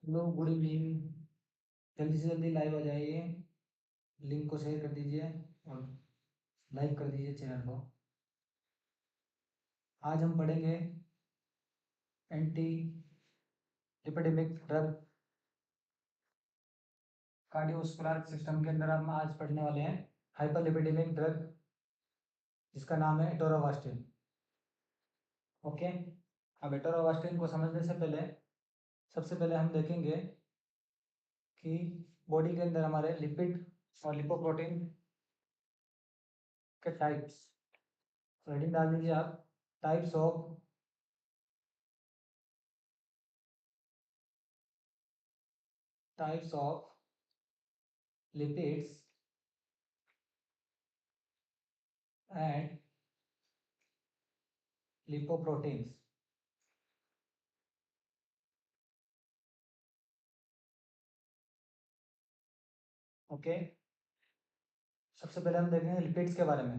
Hello, good evening. जल्दी से जल्दी लाइव आ जाइए। लिंक को शेयर कर दीजिए और लाइक कर दीजिए चैनल को। आज हम पढ़ेंगे anti lipidaemic drug cardiovascular system के अंदर हम आज पढ़ने वाले हैं हाइपरलिपिडेमिक ड्रग जिसका नाम है एटोरोवास्टिन। ओके, अब एटोरोवास्टिन को समझने से पहले सबसे पहले हम देखेंगे कि बॉडी के अंदर हमारे लिपिड और लिपोप्रोटीन के टाइप्स। हेडिंग डाल दीजिए आप, types of lipids and lipoproteins। Okay, सबसे पहले हम देखेंगे लिपिड्स के बारे में।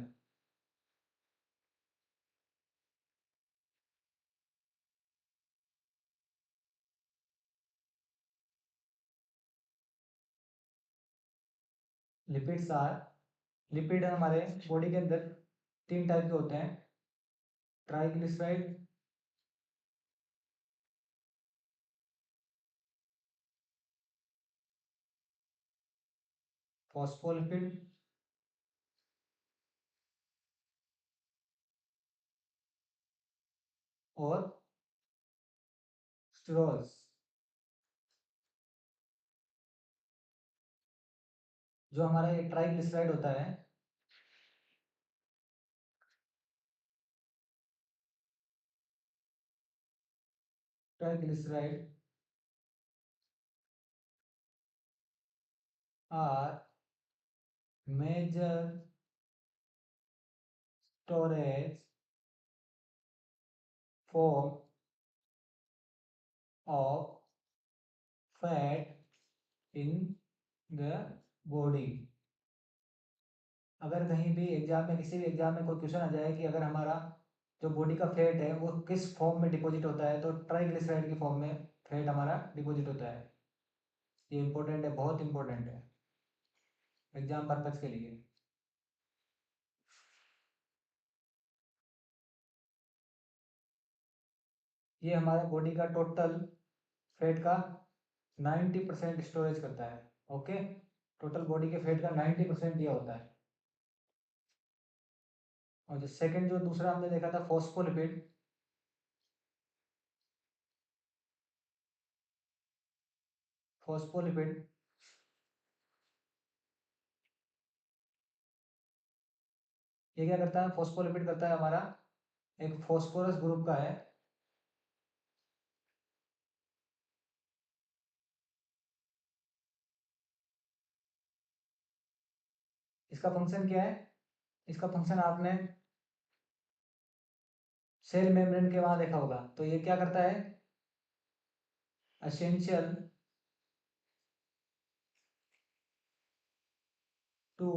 लिपिड हमारे बॉडी के अंदर 3 टाइप के होते हैं, ट्राइग्लिसराइड, फॉस्फोलिपिड और स्टेरॉल्स। जो हमारा ये ट्राइग्लिसराइड होता है, triglyceride are major storage form of fat in the body. अगर कहीं भी एग्जाम में, किसी भी एग्जाम में कोई क्वेश्चन आ जाए कि अगर हमारा जो बॉडी का फैट है वो किस फॉर्म में डिपॉजिट होता है, तो ट्राइग्लिसराइड की फॉर्म में फैट हमारा डिपॉजिट होता है। ये इंपॉर्टेंट है, बहुत इंपॉर्टेंट है एग्जाम पर्पज के लिए। ये हमारे बॉडी का टोटल फैट का 90% स्टोरेज करता है। ओके, टोटल बॉडी के फैट का 90% ये होता है। और जो सेकंड, जो दूसरा हमने देखा था फॉस्फोलिपिड, फॉस्फोलिपिड ये क्या करता है? फॉस्फोलिपिड करता है हमारा एक फॉस्फोरस ग्रुप का है। इसका फंक्शन क्या है? इसका फंक्शन आपने सेल मेम्ब्रेन के वहां देखा होगा। तो ये क्या करता है? Essential to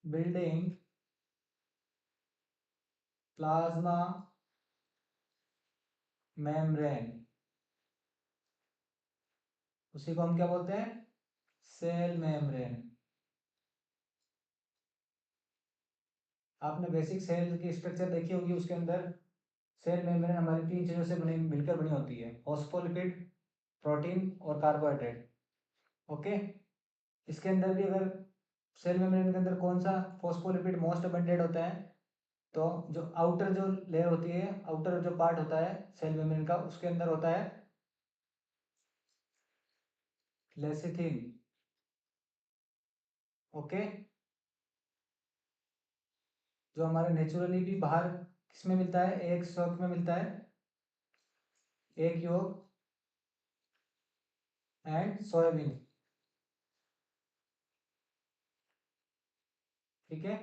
building plasma membrane, उसी को हम क्या बोलते हैं? Cell membrane. आपने बेसिक सेल की स्ट्रक्चर देखी होगी, उसके अंदर सेल मेम्ब्रेन हमारी 3 चीजों से बनी मिलकर बनी होती है, फॉस्फोलिपिड, प्रोटीन और कार्बोहाइड्रेट। ओके, इसके अंदर भी अगर सेल मेम्ब्रेन के अंदर कौन सा फॉस्फोलिपिड मोस्ट अबंडेंट होता है, तो जो आउटर जो लेयर होती है, आउटर जो पार्ट होता है सेल मेम्ब्रेन का, उसके अंदर होता है लेसिथिन। ओके, जो हमारे नेचुरली भी बाहर किसमें मिलता है? एक स्टॉक में मिलता है, एक योग एंड सोयाबीन। ठीक है,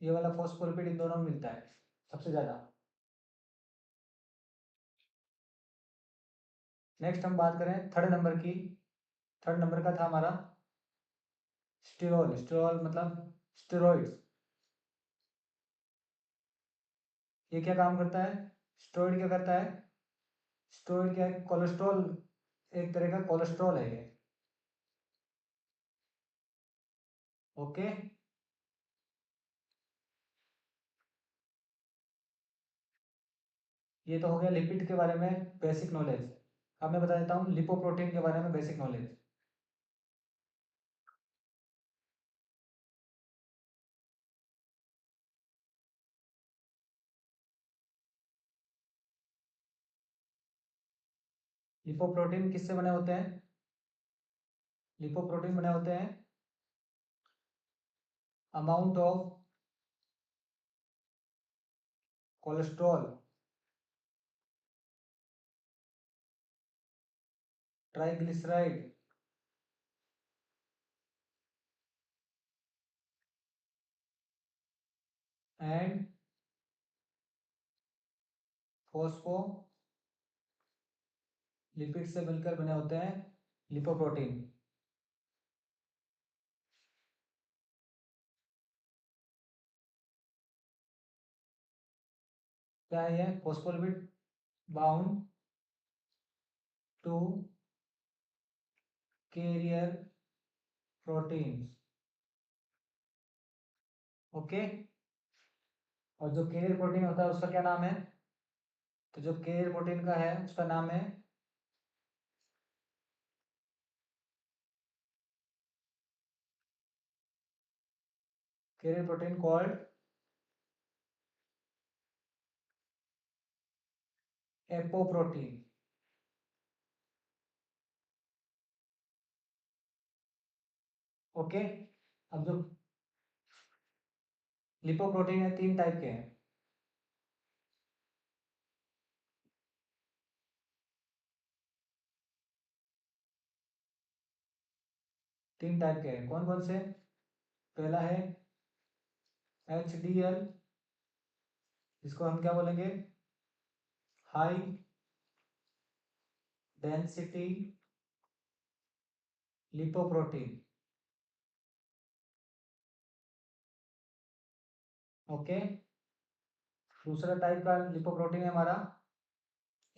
ये वाला फॉस्फोलिपिड इन दोनों में मिलता है सबसे ज्यादा। नेक्स्ट हम बात करें थर्ड नंबर की। थर्ड नंबर का था हमारा स्टेरॉल। स्टेरॉल मतलब स्टेरॉइड्स। ये क्या काम करता है? स्टेरॉइड क्या करता है? स्टेरॉइड क्या है? कोलेस्ट्रॉल, एक तरह का कोलेस्ट्रॉल है ये। ओके, ये तो हो गया लिपिड के बारे में बेसिक नॉलेज। अब मैं बता देता हूँ लिपोप्रोटीन के बारे में बेसिक नॉलेज। लिपोप्रोटीन किससे बने होते हैं? लिपोप्रोटीन बने होते हैं amount of cholesterol, triglyceride and phospholipid से मिलकर बने होते हैं लिपोप्रोटीन। क्या है ये? Phospholipid bound to carrier proteins. Okay, और जो कैरियर प्रोटीन होता है उसका क्या नाम है? तो जो कैरियर प्रोटीन का है उसका नाम है carrier protein called apoprotein. Okay, अब जो लिपोप्रोटीन है तीन टाइप के हैं। तीन टाइप के हैं, कौन कौन से? पहला है HDL, इसको हम क्या बोलेंगे? High density lipoprotein. ओके, दूसरा टाइप का लिपोप्रोटीन है हमारा,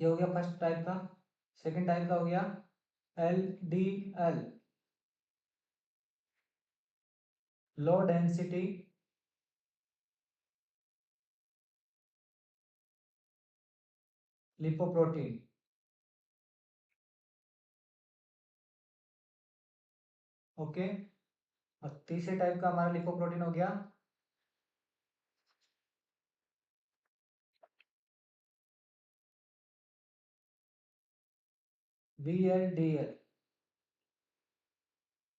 ये हो गया फर्स्ट टाइप का। सेकंड टाइप का हो गया LDL, low density lipoprotein. Okay, और तीसरे टाइप का हमारा लिपोप्रोटीन हो गया VLDL,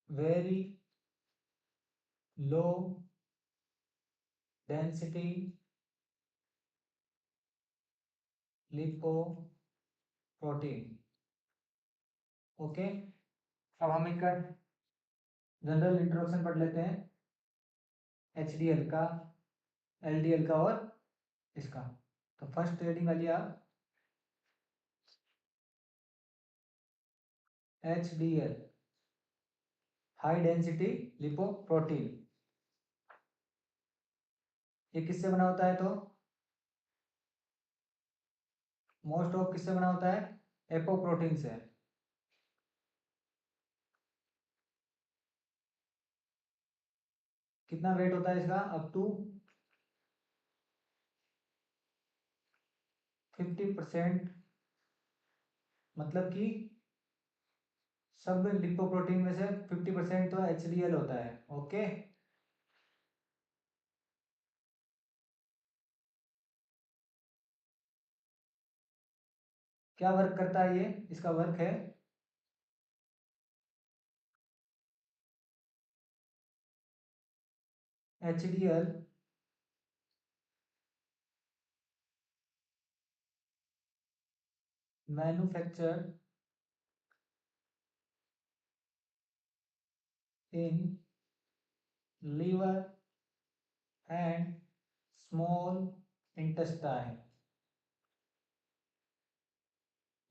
very low density lipoprotein. Okay, अब हम इनका जनरल इंट्रोडक्शन पढ़ लेते हैं, HDL का, LDL का और इसका। तो फर्स्ट हेडिंग वाली आप HDL, हाई डेंसिटी लिपोप्रोटीन। ये किससे बना होता है? तो मोस्ट ऑफ किससे बना होता है? एपोप्रोटीन से। कितना वेट होता है इसका? अप टू 50%, मतलब कि सब लिपोप्रोटीन में से 50% तो HDL होता है। ओके, क्या वर्क करता है ये? इसका वर्क है HDL manufactured in liver and small intestine.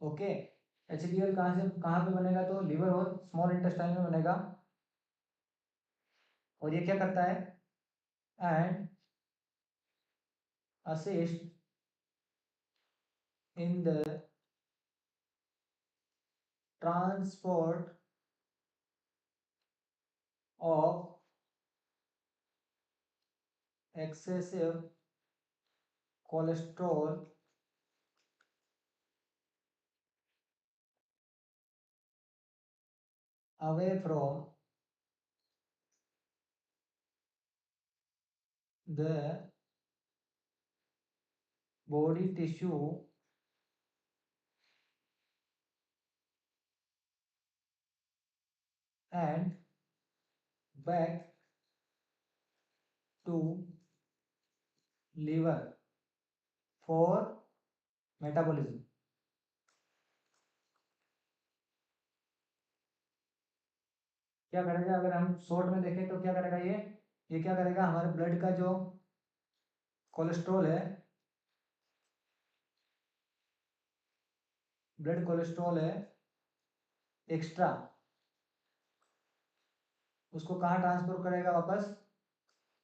Okay, HDL कहाँ से कहाँ पे बनेगा? तो लीवर और स्मॉल इंटेस्टाइन में बनेगा। और ये क्या करता है? And assist in the transport of excessive cholesterol away from the body tissue and back to liver for metabolism. क्या करेगा, अगर हम शॉर्ट में देखें तो क्या करेगा, ये क्या करेगा, हमारे ब्लड का जो कोलेस्ट्रॉल है, ब्लड कोलेस्ट्रॉल है एक्स्ट्रा, उसको कहाँ ट्रांसफर करेगा, वापस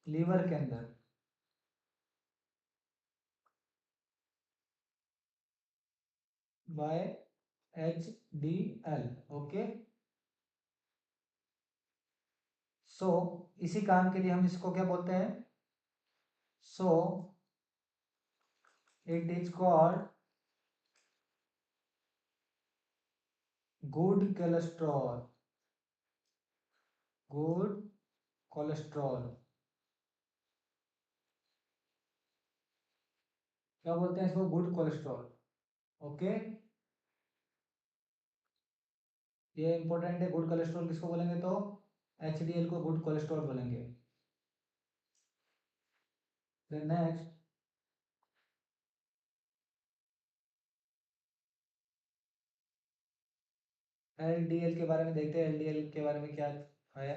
लीवर के अंदर। Bye HDL। ओके, सो इसी काम के लिए हम इसको क्या बोलते हैं, so it is called good cholesterol, good cholesterol. क्या बोलते हैं इसको, गुड कोलेस्ट्रॉल। ओके, ये इंपॉर्टेंट है, गुड कोलेस्ट्रॉल किसको बोलेंगे, तो HDL को गुड कोलेस्ट्रॉल बोलेंगे। देन नेक्स्ट, LDL के बारे में देखते हैं, LDL के बारे में क्या है।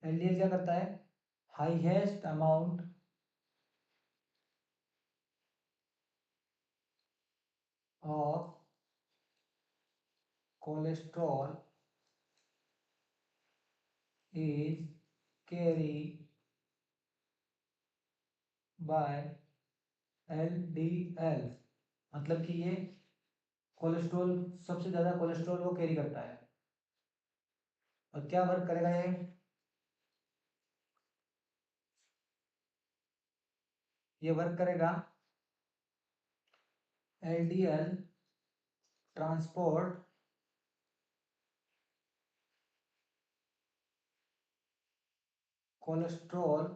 LDL क्या करता है, highest amount of cholesterol is carry by LDL। मतलब कि ये कोलेस्ट्रॉल, सबसे ज़्यादा कोलेस्ट्रॉल वो कैरी करता है। और क्या वर्क करेगा ये वर्क करेगा, LDL transport cholesterol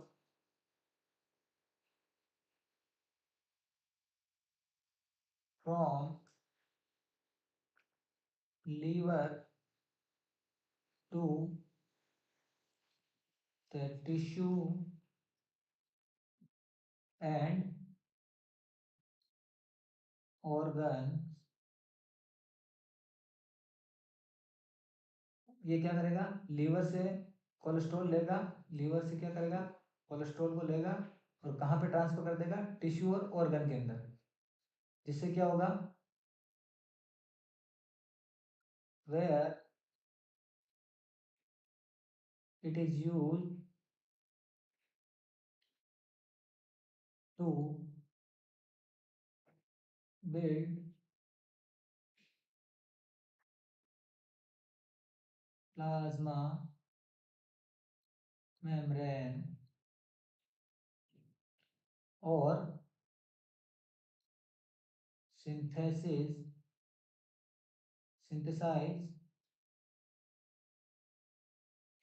from liver to the tissue and organ। ये क्या करेगा, लीवर से कोलेस्ट्रॉल लेगा, लीवर से क्या करेगा, कोलेस्ट्रॉल को लेगा और कहाँ पे ट्रांसफर कर देगा, टिश्यू और ऑर्गन के अंदर। जिससे क्या होगा, where it is use to build plasma membrane और synthesize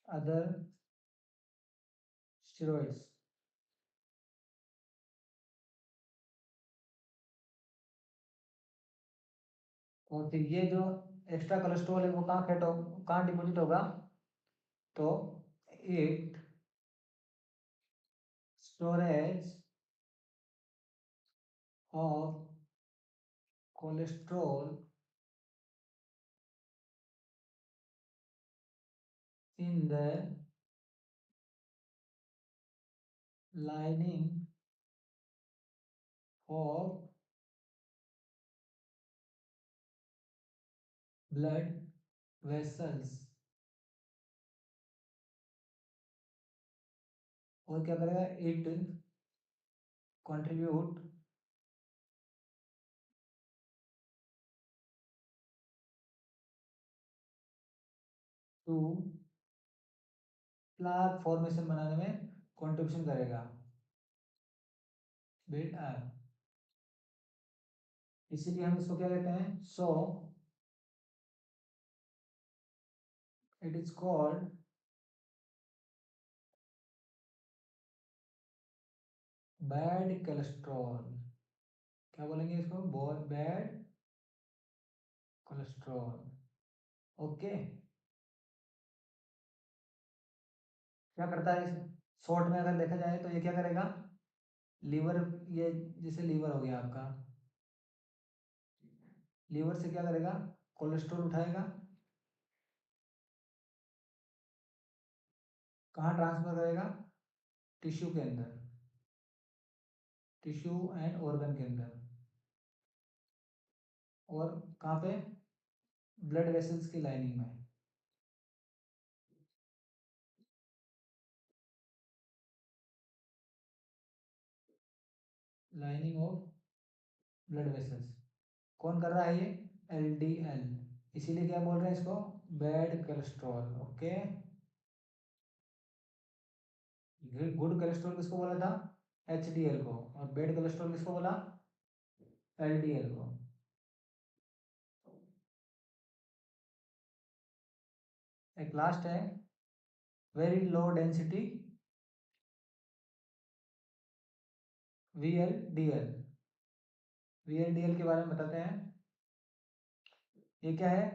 other steroids। और फिर ये जो एक्स्ट्रा कोलेस्ट्रॉल है वो कहाँ डिपॉजिट होगा, तो it storage of cholesterol in the lining of blood vessels। और क्या करेगा, it contribute to plaque formation बनाने में कंट्रीब्यूशन करेगा, बिल्ड अप। इसीलिए हम इसको क्या कहते हैं, so it is called bad cholesterol. क्या बोलेंगे इसको, बैड कोलेस्ट्रॉल। ओके, क्या करता है इस शॉर्ट में अगर देखा जाए तो ये क्या करेगा, लीवर, ये जैसे लीवर हो गया आपका, लीवर से क्या करेगा, कोलेस्ट्रॉल उठाएगा, कहाँ ट्रांसफर करेगा, टिश्यू के अंदर, टिश्यू एंड ऑर्गन के अंदर, और कहाँ पे, ब्लड वेसल्स की लाइनिंग में, लाइनिंग ऑफ ब्लड वेसल्स। कौन कर रहा है ये, एलडीएल। इसीलिए क्या बोल रहे हैं इसको, bad cholesterol. Okay, good cholesterol किसको बोला था, एचडीएल को, और बैड कोलेस्ट्रॉल किसको बोला, एलडीएल को। एक लास्ट है, very low density VLDL. VLDL के बारे में बताते हैं, ये क्या है,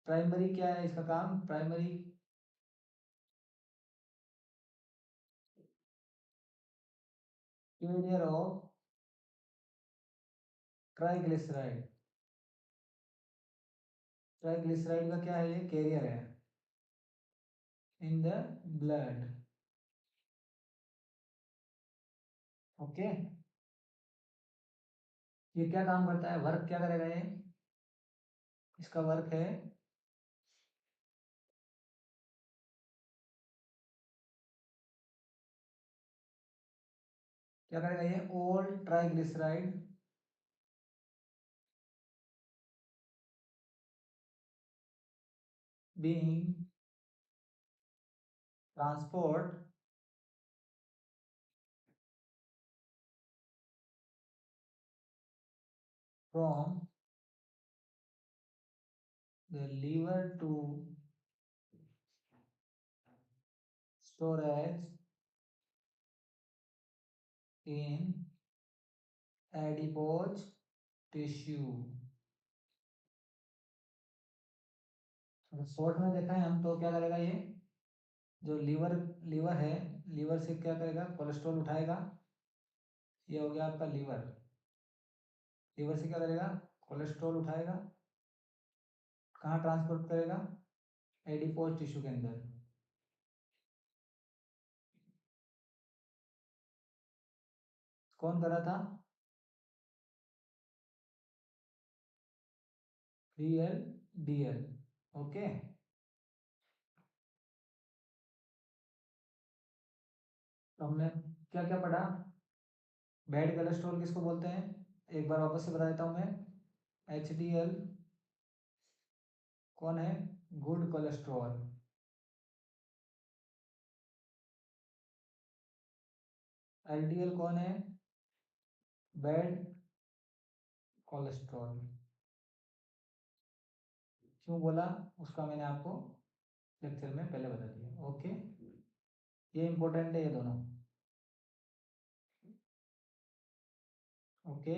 प्राइमरी, क्या है इसका काम, primary carrier of triglyceride. Triglyceride का क्या है, ये कैरियर है इन द ब्लड। ओके, ये क्या काम करता है, वर्क क्या करेगा ये, इसका वर्क है, क्या करेगा ये, all triglyceride being transport from the liver to storage in adipose tissue. Short में देखा है हम, तो क्या करेगा ये, जो लीवर, लीवर है, लीवर से क्या करेगा, कोलेस्ट्रॉल उठाएगा, ये हो गया आपका लीवर, लीवर से क्या करेगा, कोलेस्ट्रॉल उठाएगा, कहाँ ट्रांसपोर्ट करेगा, एडिपोज टिश्यू के अंदर। कौन कर रहा था, VLDL। ओके, तो हमने क्या क्या पढ़ा, बैड कोलेस्ट्रॉल किसको बोलते हैं, एक बार वापस से बता देता हूँ मैं, HDL कौन है, गुड कोलेस्ट्रॉल, LDL कौन है, बैड कोलेस्ट्रॉल। क्यों बोला उसका मैंने आपको लेक्चर में पहले बता दिया। ओके, ये इंपॉर्टेंट है ये दोनों। ओके,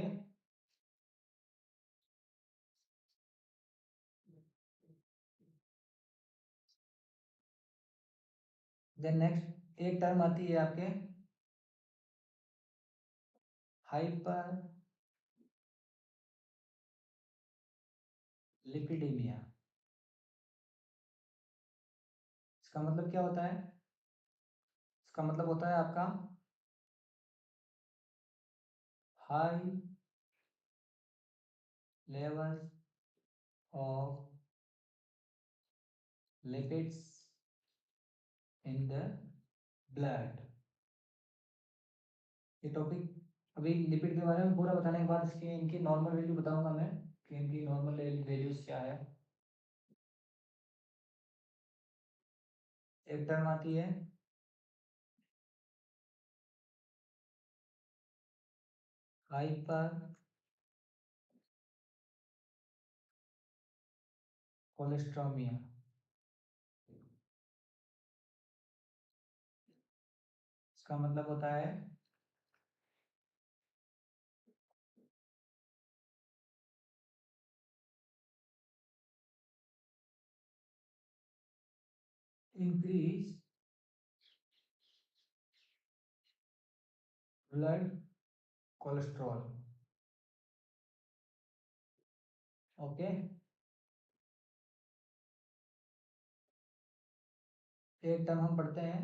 देन नेक्स्ट एक टर्म आती है आपके, हाइपर लिपिडेमिया। इसका मतलब क्या होता है, इसका मतलब होता है आपका high level of lipids in the blood. ये टॉपिक अभी लिपिड के बारे में पूरा बताने के बाद इसकी इनकी नॉर्मल वैल्यू बताऊंगा मैं, कि इनकी नॉर्मल वैल्यूज क्या है। एक टर्म आती है हाइपर कोलेस्ट्रोमिया। इसका मतलब होता है इंक्रीज ब्लड कोलेस्ट्रॉल। ओके, एक टर्म हम पढ़ते हैं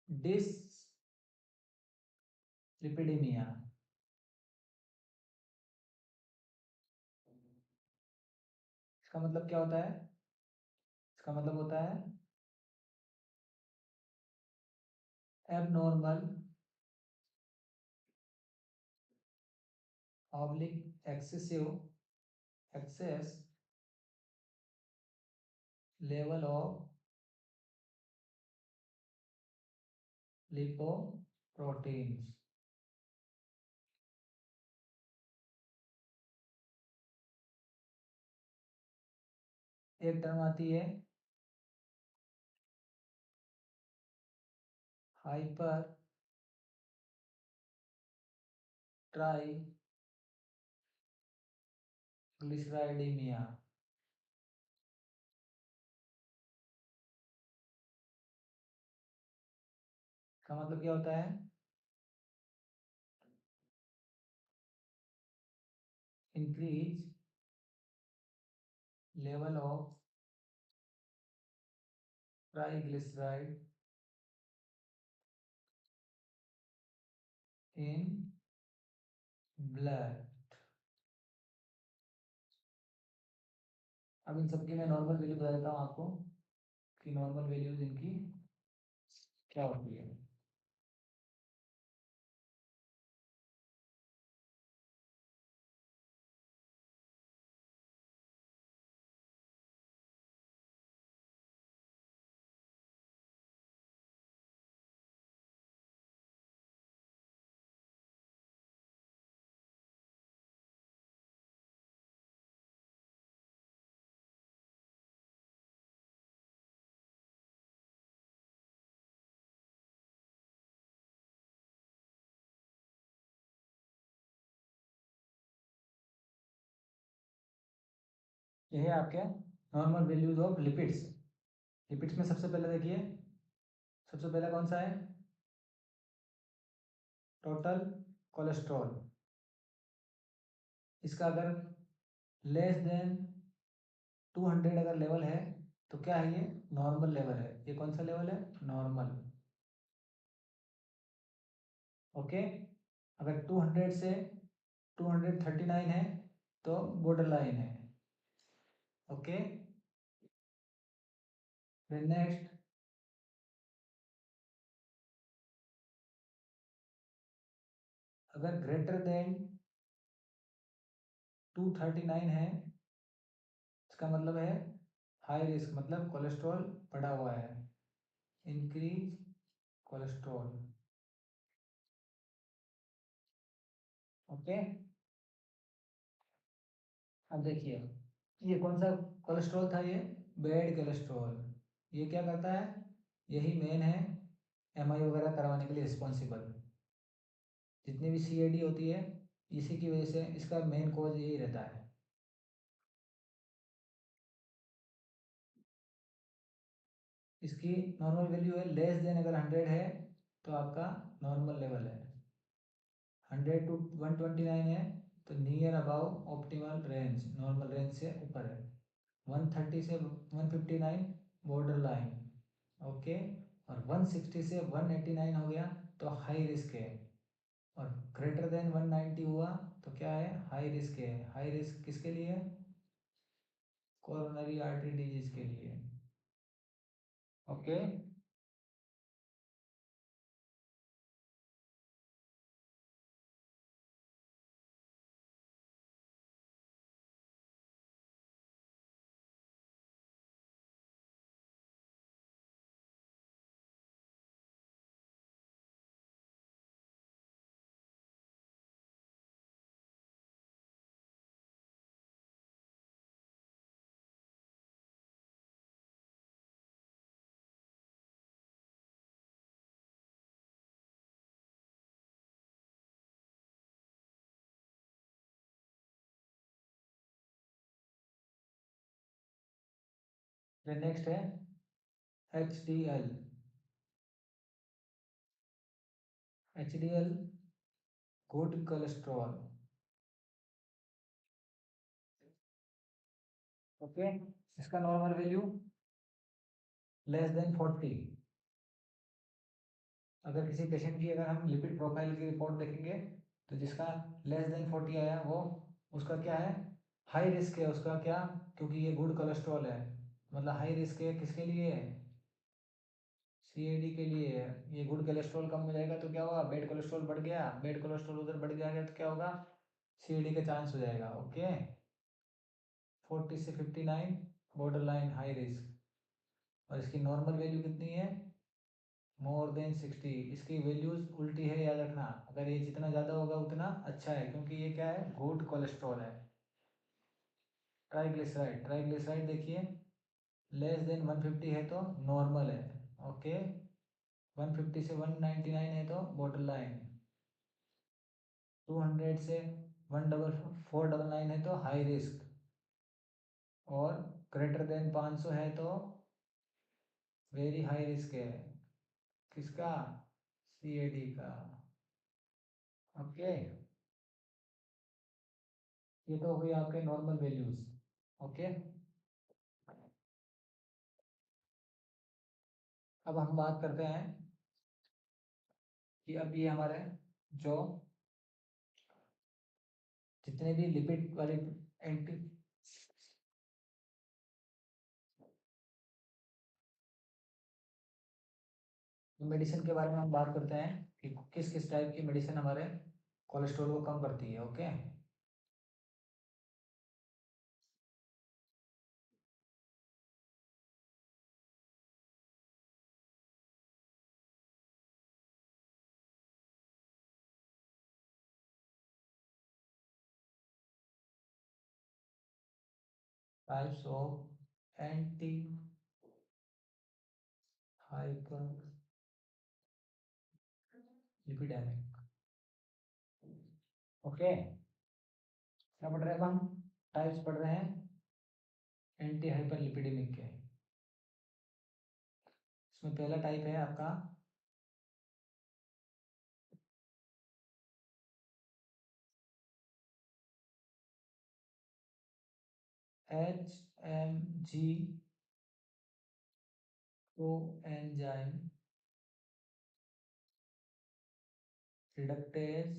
डिस लिपिडेमिया। इसका मतलब क्या होता है? इसका मतलब होता है abnormal oblique excessive excess level of lipoproteins. एक टर्म आती है हाइपर ट्राई ग्लिसराइडीमिया। का मतलब क्या होता है? Increase level of triglyceride in blood. अब इन सबकी मैं नॉर्मल वैल्यू बता देता हूँ आपको कि नॉर्मल वैल्यूज इनकी क्या होती है। ये है आपके normal values of lipids. Lipids में सबसे पहले देखिए, सबसे पहला कौन सा है? Total cholesterol. इसका अगर लेस देन 200 अगर लेवल है तो क्या है? ये नॉर्मल लेवल है। ये कौन सा लेवल है? नॉर्मल। ओके, अगर 200 से 239 है तो बॉर्डर लाइन है। ओके, फिर नेक्स्ट अगर ग्रेटर देन 239 है, इसका मतलब है हाई रिस्क, मतलब कोलेस्ट्रॉल बढ़ा हुआ है, इंक्रीज कोलेस्ट्रॉल। ओके, अब देखिए ये कौन सा कोलेस्ट्रॉल था? ये बैड कोलेस्ट्रॉल। ये क्या करता है? यही मेन है एमआई वगैरह करवाने के लिए रिस्पॉन्सिबल। जितनी भी सीएडी होती है इसी की वजह से, इसका मेन कॉज यही रहता है। इसकी नॉर्मल वैल्यू है लेस देन, अगर 100 है तो आपका नॉर्मल लेवल है। 100 टू 129 है तो near above optimal range, normal range से ऊपर है। 130 से 159 बॉर्डर लाइन। ओके, और 160 से 189 हो गया तो हाई रिस्क है। और ग्रेटर देन 190 हुआ तो क्या है? हाई रिस्क है। हाई रिस्क किसके लिए? कोरोनरी आर्टरी डिजीज के लिए। ओके, फिर नेक्स्ट है HDL। HDL good cholesterol. Okay, इसका नॉर्मल वैल्यू लेस देन 40। अगर किसी पेशेंट की अगर हम लिपिड प्रोफाइल की रिपोर्ट देखेंगे तो जिसका लेस देन 40 आया वो उसका क्या है, हाई रिस्क है उसका, क्या, क्योंकि ये गुड कोलेस्ट्रॉल है, मतलब हाई रिस्क है किसके लिए है, CAD के लिए है। ये गुड कोलेस्ट्रॉल कम हो जाएगा तो क्या होगा, बेड कोलेस्ट्रॉल बढ़ गया, बेड कोलेस्ट्रॉल उधर बढ़ जाएगा तो क्या होगा, CAD का चांस हो जाएगा। ओके, 40 से 59 बॉर्डर लाइन हाई रिस्क। और इसकी नॉर्मल वैल्यू कितनी है, मोर देन 60। इसकी वैल्यूज उल्टी है, याद रखना, अगर ये जितना ज़्यादा होगा उतना अच्छा है, क्योंकि ये क्या है, गुड कोलेस्ट्रॉल है। ट्राइग्लिसराइड, ट्राइग्लिसराइड देखिए लेस देन 150 है तो नॉर्मल है। ओके, 150 से 199 है तो बॉर्डर लाइन, 200 से 1499 है तो हाई रिस्क, और ग्रेटर देन 500 है तो वेरी हाई रिस्क है। किसका, CAD का। ओके, ये तो हो गई आपके नॉर्मल वैल्यूज। ओके, अब हम बात करते हैं कि अब ये हमारे जो जितने भी लिपिड वाले एंटी मेडिसिन के बारे में हम बात करते हैं कि किस किस टाइप की मेडिसिन हमारे कोलेस्ट्रॉल को कम करती है। Okay, 5 of anti hyper lipidaemic. Okay, क्या पढ़ रहे हैं अब हम, टाइप्स पढ़ रहे हैं एंटी हाइपर लिपिडेमिक के। इसमें पहला टाइप है आपका HMG coenzyme reductase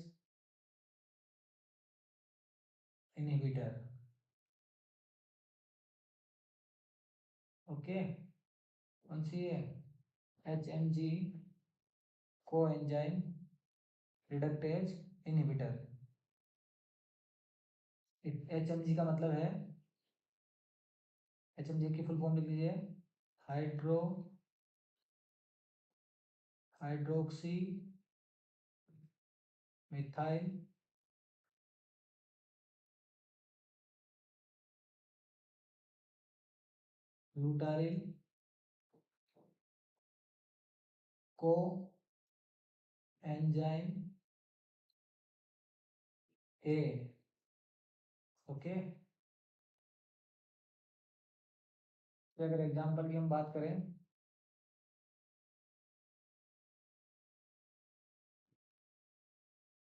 inhibitor. Okay, कौन सी है, HMG coenzyme reductase inhibitor. HMG का मतलब है, HMG की फुल फॉर्म लिख लीजिए, हाइड्रो हाइड्रोक्सी मिथाइल ग्लूटारिल को एंजाइम ए। ओके, तो अगर एग्जांपल की हम बात करें,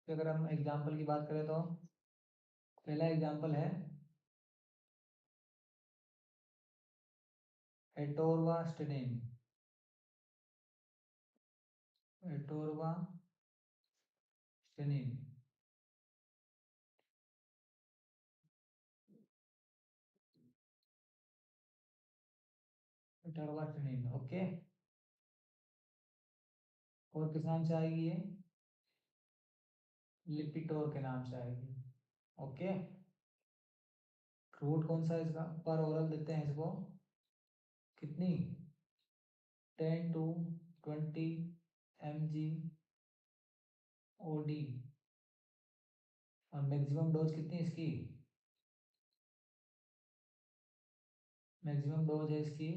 तो अगर हम एग्जांपल की बात करें तो पहला एग्जांपल है एटोरवास्टेनिन। एटोरवास्टेनिन, एटोरवास्टेनिन। ओके, और किस नाम से आएगी ये, लिपिटोर के नाम से आएगी। ओके, रूट कौन सा है इसका, पर ओरल देते हैं इसको कितनी, 10 to 20 mg OD, और मैक्सिमम डोज कितनी है इसकी, मैक्सिमम डोज है इसकी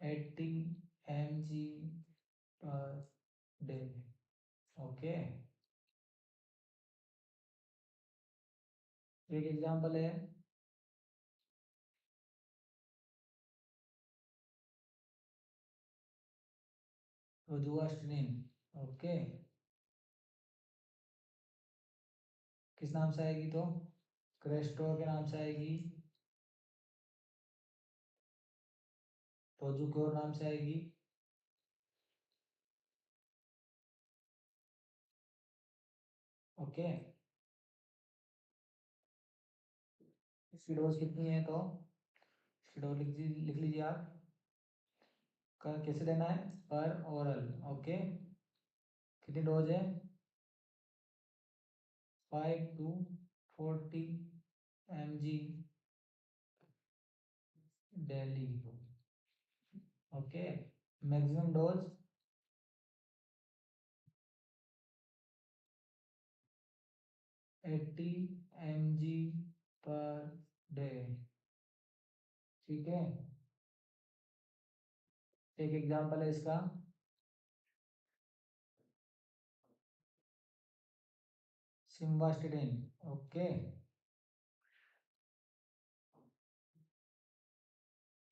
80 mg पर डे। ओके, एक एग्जांपल है रोजुआस्टिनिन। ओके, किस नाम से आएगी तो? क्रेस्टोर के नाम से आएगी। रोजुक्योर नाम से आएगी। ओके, इसकी डोज कितनी है तो? इसकी डोज लिख लीजिए आप। कैसे देना है? पर ओरल। ओके, कितनी डोज है? 5 to 40 mg daily. Okay, maximum dose 80 mg per day. ठीक है, एक एग्जांपल है इसका। सिम्वास्टिडिन। ओके,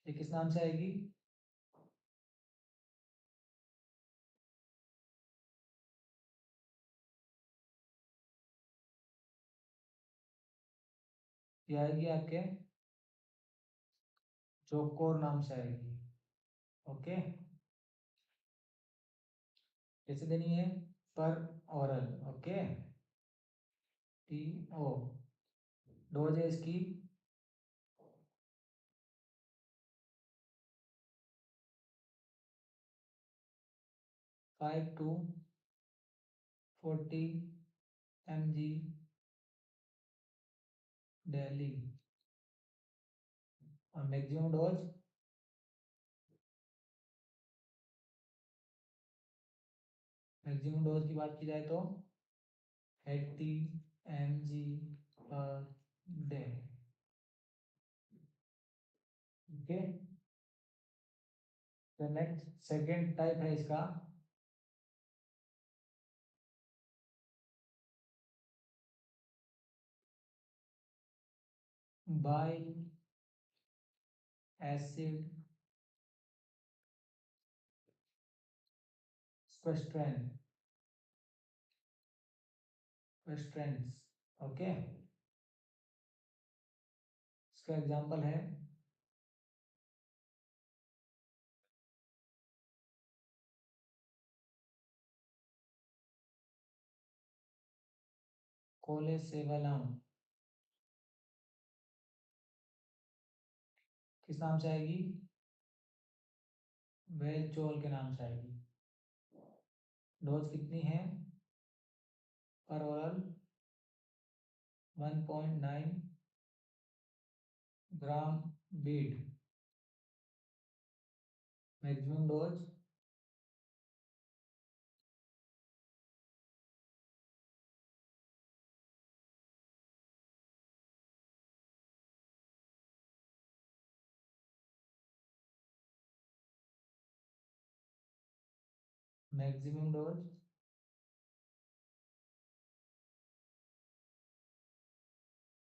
ये किस नाम से आएगी? ये आएगी आपके जोकोर नाम से आएगी। ओके, कैसे देनी है? पर ओरल। Okay, TO। डोज है इसकी 5 to 40 mg डेली। और मैक्सिमम डोज की बात की जाए तो 80 mg पर डे। ओके, तो नेक्स्ट सेकेंड टाइप है इसका बाइल एसिड स्ट्रेंथ। ओके, इसका एग्जांपल है कोलेसेवलम। किस नाम से आएगी? वेलचोल के नाम से आएगी। डोज कितनी है? पर oral 1.9 gram bid. Maximum dose maximum dose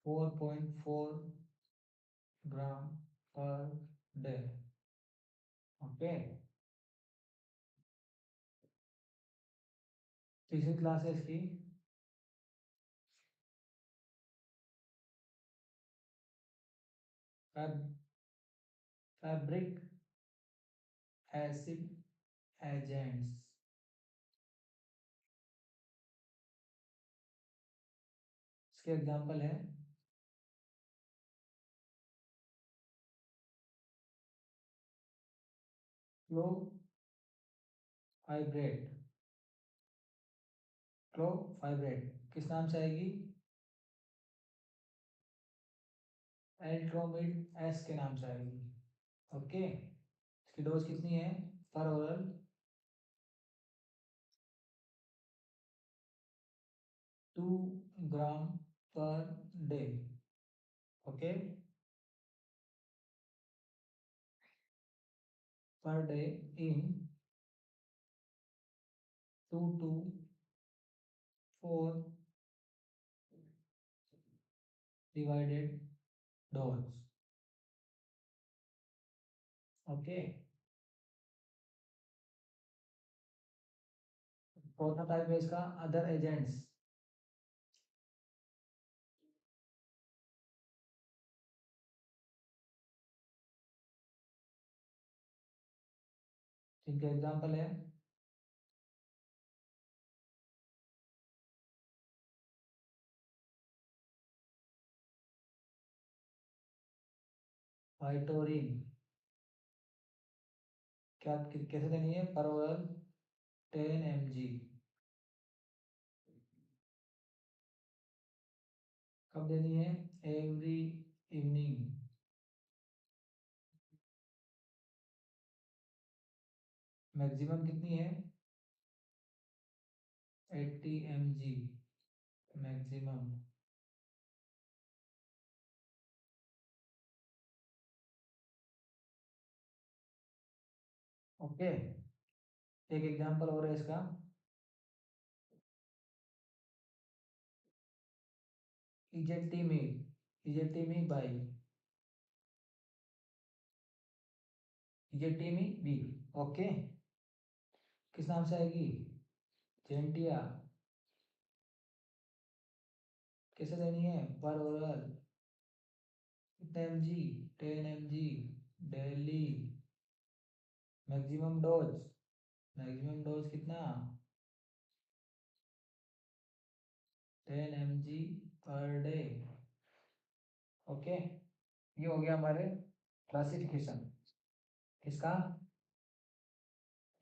4.4 gram per day. Okay, तीसरी क्लास है इसकी फैब्रिक एसिड एजेंट्स। इसके एग्जांपल है क्लोफाइब्रेट। क्लोफाइब्रेट किस नाम से आएगी? एल्ट्रोमिड एस के नाम से आएगी। ओके, इसकी डोज कितनी है? पर oral 2 gram per day. Okay, per day in 2 to 4 divided dose. Okay, चौथा टाइप है इसका अदर एजेंट्स। जिनके एग्जाम्पल है वाइटोरिन। क्या कैसे देनी है पर ओरल? 10 mg। कब देनी है? Every evening. मैक्सिमम कितनी है? 80 mg मैक्सिमम। ओके, एक एग्जांपल और है इसका। इजेटिमी बाई इजेटिमी बी। ओके, किस नाम से आएगी? जेंटिया। कैसे देनी है पर ओरल? कितने mg? 10 mg daily. Maximum dose, maximum dose कितना? 10 mg पर डे। ओके, ये हो गया हमारे क्लासिफिकेशन किसका?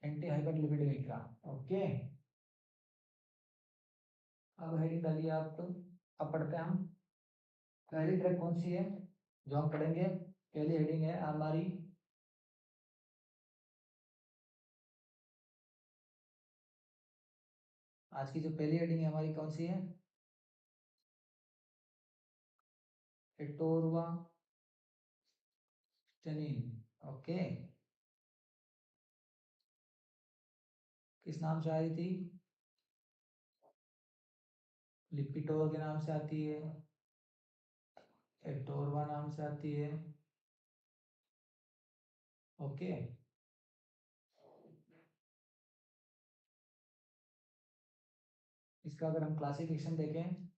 एंटी हाइपरलिपिडेमिक का। ओके, अब हेडिंग डालिए आप तो। अब पढ़ते हैं हम। पहली ड्रग कौन सी है जो हम पढ़ेंगे? पहली हेडिंग है हमारी आज की जो पहली हेडिंग है हमारी कौन सी है? एटोरवा स्टेनिन। ओके, किस नाम से आई थी? लिपिटोर के नाम से आती है, एटोरवा नाम से आती है। ओके, इसका अगर हम क्लासिफिकेशन देखें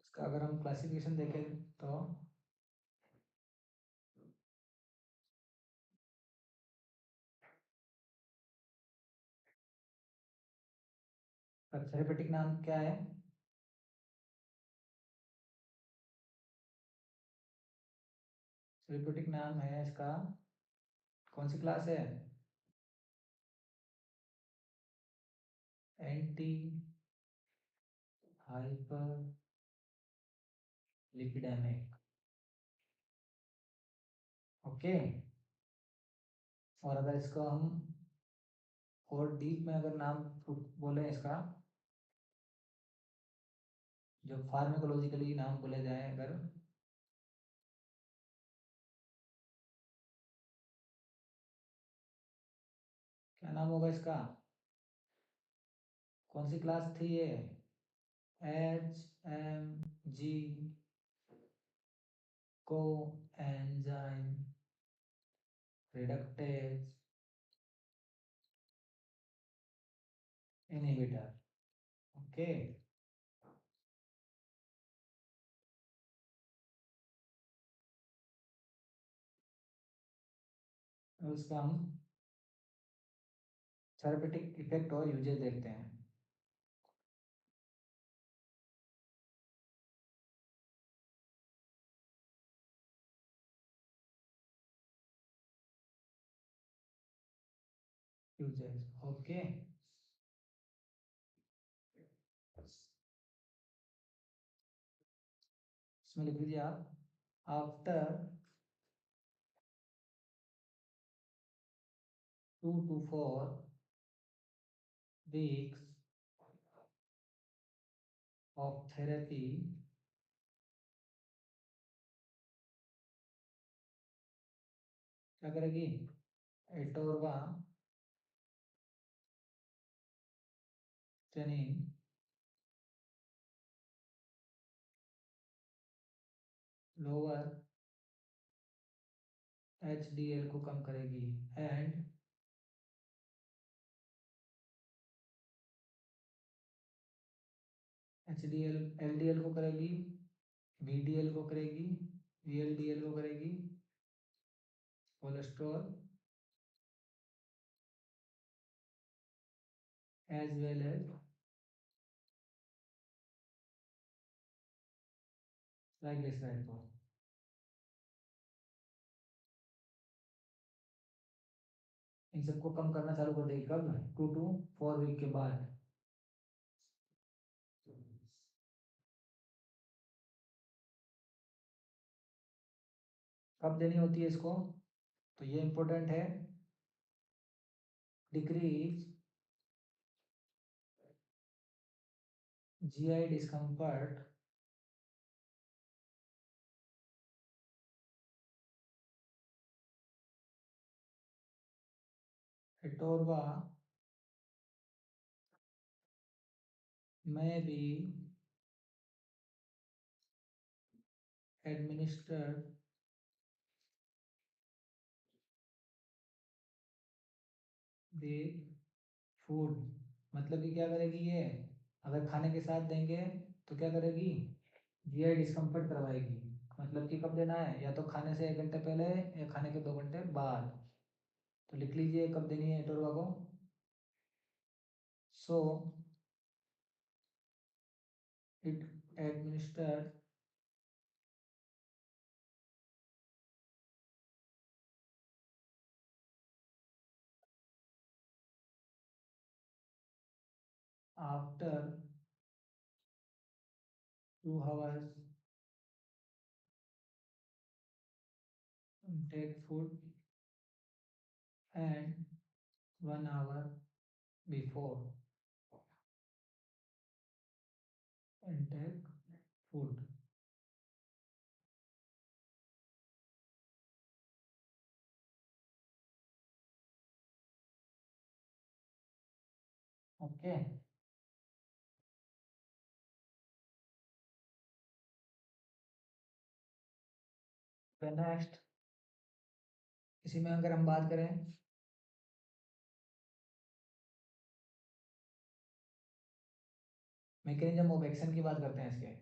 इसका अगर हम क्लासिफिकेशन देखें तो थेरेपेटिक नाम क्या है? थेरेपेटिक नाम है इसका, कौन सी क्लास है? Anti hyper lipidaemic. ओके, और अगर इसको हम और डीप में अगर नाम बोले इसका, जो फार्माकोलॉजिकली नाम बोले जाए अगर, क्या नाम होगा इसका? कौन सी क्लास थी ये? HMG को एंजाइम रिडक्टेज इनहिबिटर। ओके, अब इसका हम थेरेपेटिक इफेक्ट और यूजेस देखते हैं। यूजेस ओके, इसमें लिख लीजिए आप, after 2 to 4 weeks of therapy, क्या करेगी? एटोरवा स्टेनिंग लोअर HDL को कम करेगी एंड LDL को करेगी, VDL को करेगी, VLDL को करेगी, cholesterol as well as triglyceride को। इन सबको कम करना चालू कर देगी कब? 2 to 4 वीक के बाद। कब देनी होती है इसको? तो ये इंपॉर्टेंट है, डिक्रीज GI डिस्कम्फर्ट एटोरवा में भी administered with food। मतलब कि क्या करेगी ये? अगर खाने के साथ देंगे तो क्या करेगी? GI डिस्कम्फर्ट करवाएगी। मतलब कि कब देना है? या तो खाने से 1 घंटे पहले या खाने के 2 घंटे बाद। तो लिख लीजिए कब देनी है एटोरवा को। So it administered after 2 hours take food and 1 hour before intake food। Okay. Next, इसी में अगर हम बात करें मैकेनिज्म ऑफ एक्शन की बात करते हैं इसके।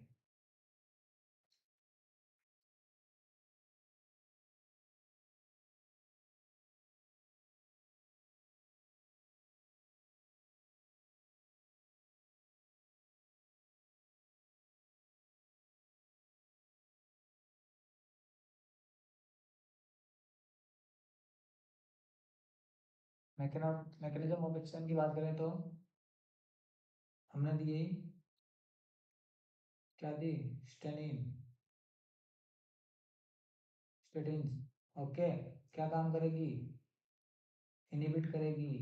मैकेनिज्म ऑफ एक्शन की बात करें तो हमने दी क्या दी? स्टेनिन स्टेटिन। ओके। क्या काम करेगी? इनहिबिट करेगी,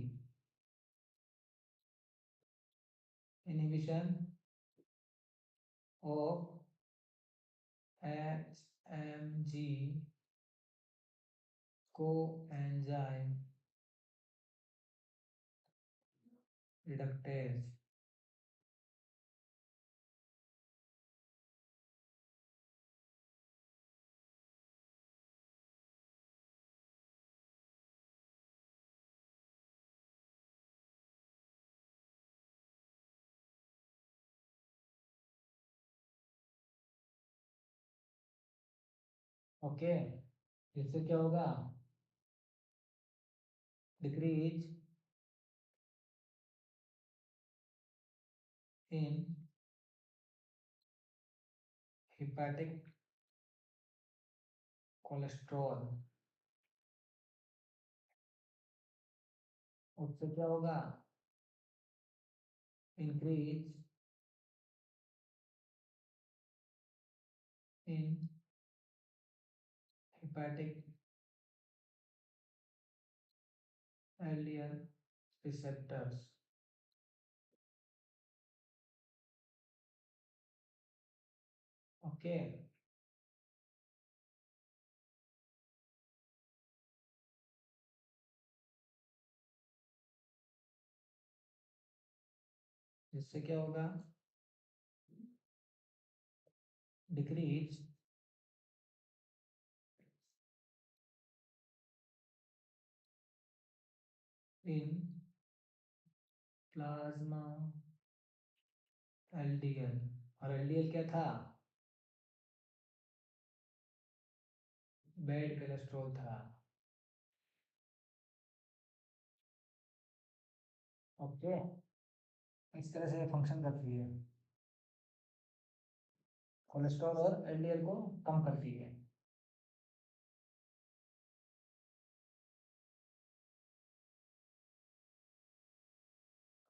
इनहिबिशन ऑफ HMG को एंजाइम रिडक्टेज। ओके। इससे क्या होगा? Decrease in hepatic cholesterol. उससे क्या होगा? Increase in hepatic LDL receptors। Okay. इससे क्या होगा, डिक्रीज इन प्लाज्मा एलडीएल। और एलडीएल क्या था, बैड कोलेस्ट्रॉल था। ओके, इस तरह से फंक्शन करती है, कोलेस्ट्रॉल और एलडीएल को कम करती है।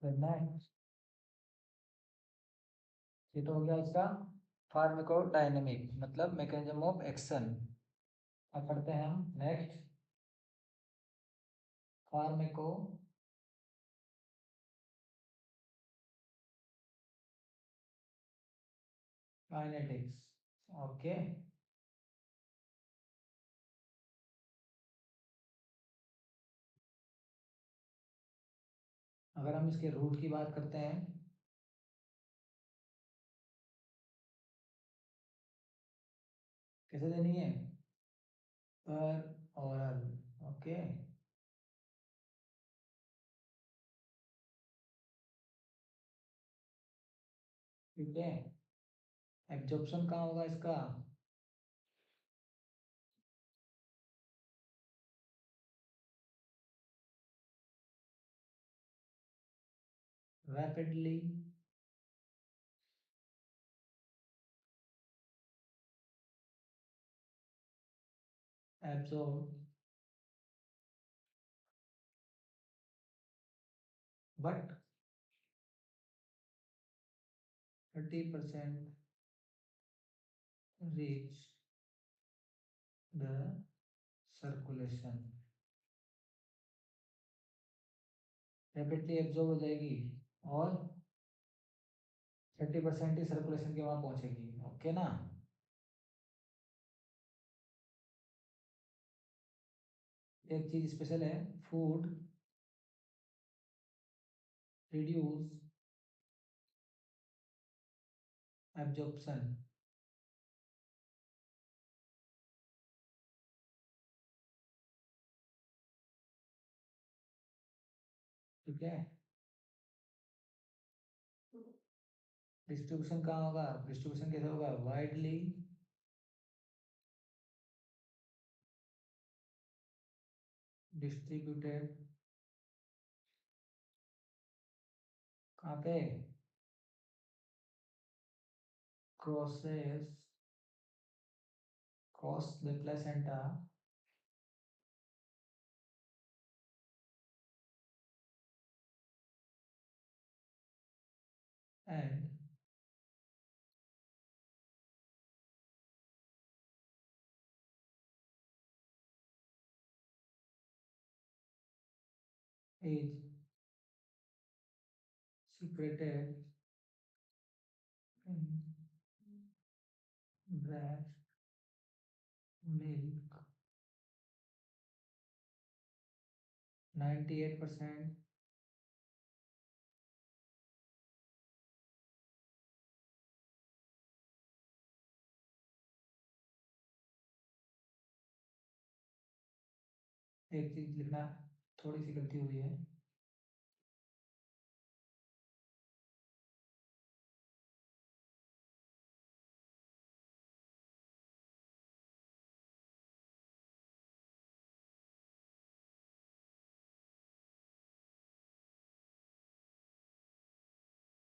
नेक्स्ट, ये तो हो गया इसका फार्माकोडायनेमिक, मतलब मैकेनिज्म ऑफ एक्शन। अब पढ़ते हैं हम नेक्स्ट, फार्माको काइनेटिक्स। ओके, अगर हम इसके रूट की बात करते हैं, कैसे देनी है, पर ओरल। ओके, ठीक है। एब्जॉर्प्शन कहाँ होगा इसका, rapidly absorb but 30% reach the circulation. Rapidly absorb हो जाएगी और 30% ही सर्कुलेशन के वहां पहुंचेगी। ओके ना। एक चीज स्पेशल है, फूड रिड्यूस एब्जॉर्प्शन। ठीक है, डिस्ट्रीब्यूशन कहाँ होगा, डिस्ट्रीब्यूशन कैसे होगा, वाइडली डिस्ट्रीब्यूटेड, कहाँ पे, crosses cross the placenta and is secreted in breast milk 98%। एक चीज लिखना, थोड़ी सी गलती हुई है,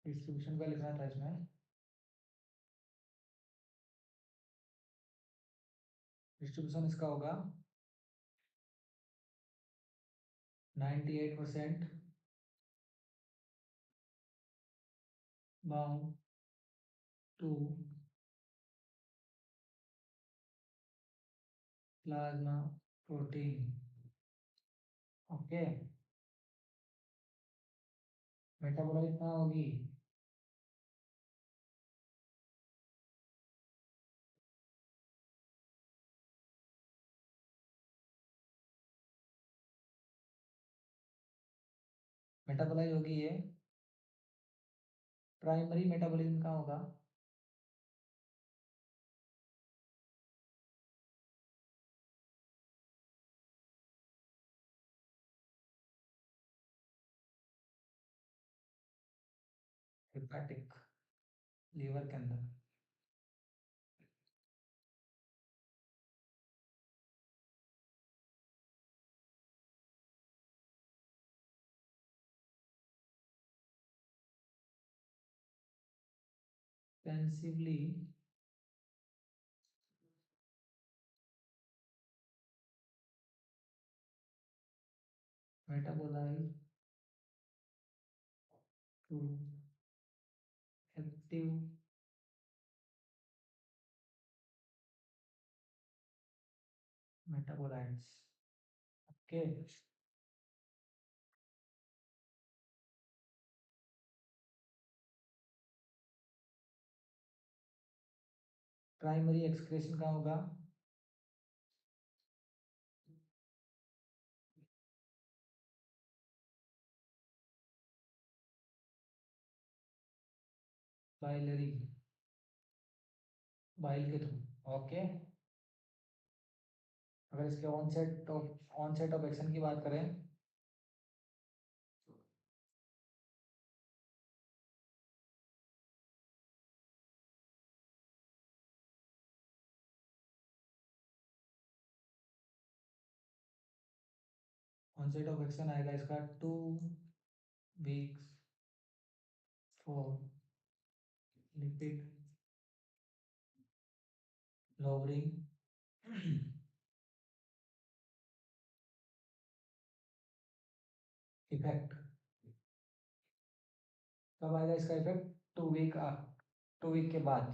डिस्ट्रीब्यूशन का लिखना था इसमें। डिस्ट्रीब्यूशन इसका होगा 98% bound to plasma protein. Okay, metabolite कहाँ होगी, मेटाबोलाइट होगी ये प्राइमरी मेटाबॉलिज्म का होगा हेपाटिक, लीवर के अंदर। Expensively metabolize to active metabolites. Okay. Primary excretion का होगा बाइलरी, बाइल के थ्रू। ओके। अगर इसके ऑनसेट ऑफ एक्शन की बात करें, ऑनसेट ऑफ एक्शन आएगा इसका 2 weeks for lipid lowering effect. कब आएगा इसका इफेक्ट? 2 week के बाद।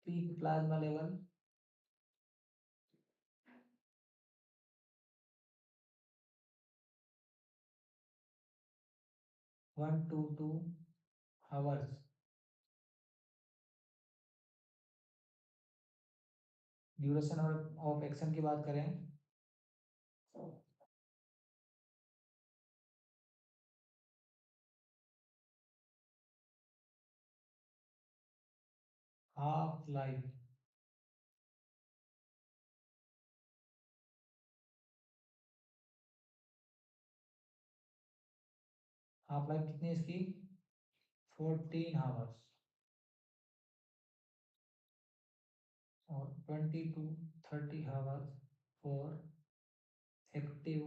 Peak plasma level 1 to 2 hours। Duration of action की बात करें, हाफ लाइफ कितनी है इसकी? 14 hours। और 20 to 30 hours for active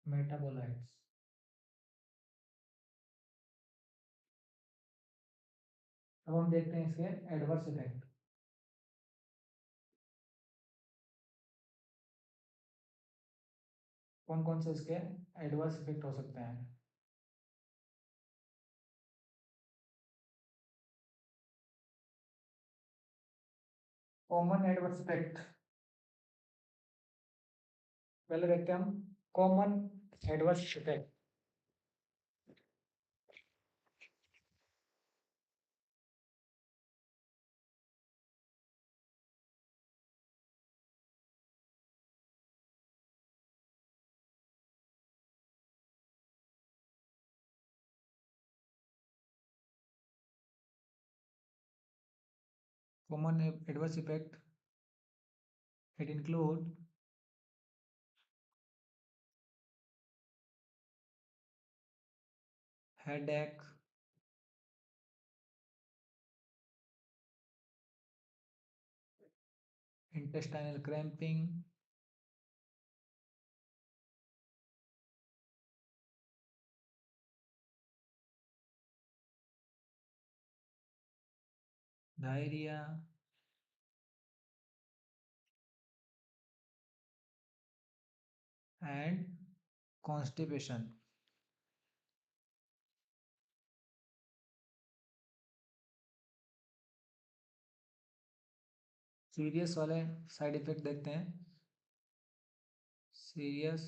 metabolites. अब हम देखते हैं इसके एडवर्स इफेक्ट। कौन कौन से इसके एडवर्स इफेक्ट हो सकते हैं? कॉमन एडवर्स इफेक्ट पहले देखते हैं हम। Common adverse effect, common adverse effect, it include headache, intestinal cramping, diarrhea, and constipation। Serious वाले साइड इफेक्ट देखते हैं। Serious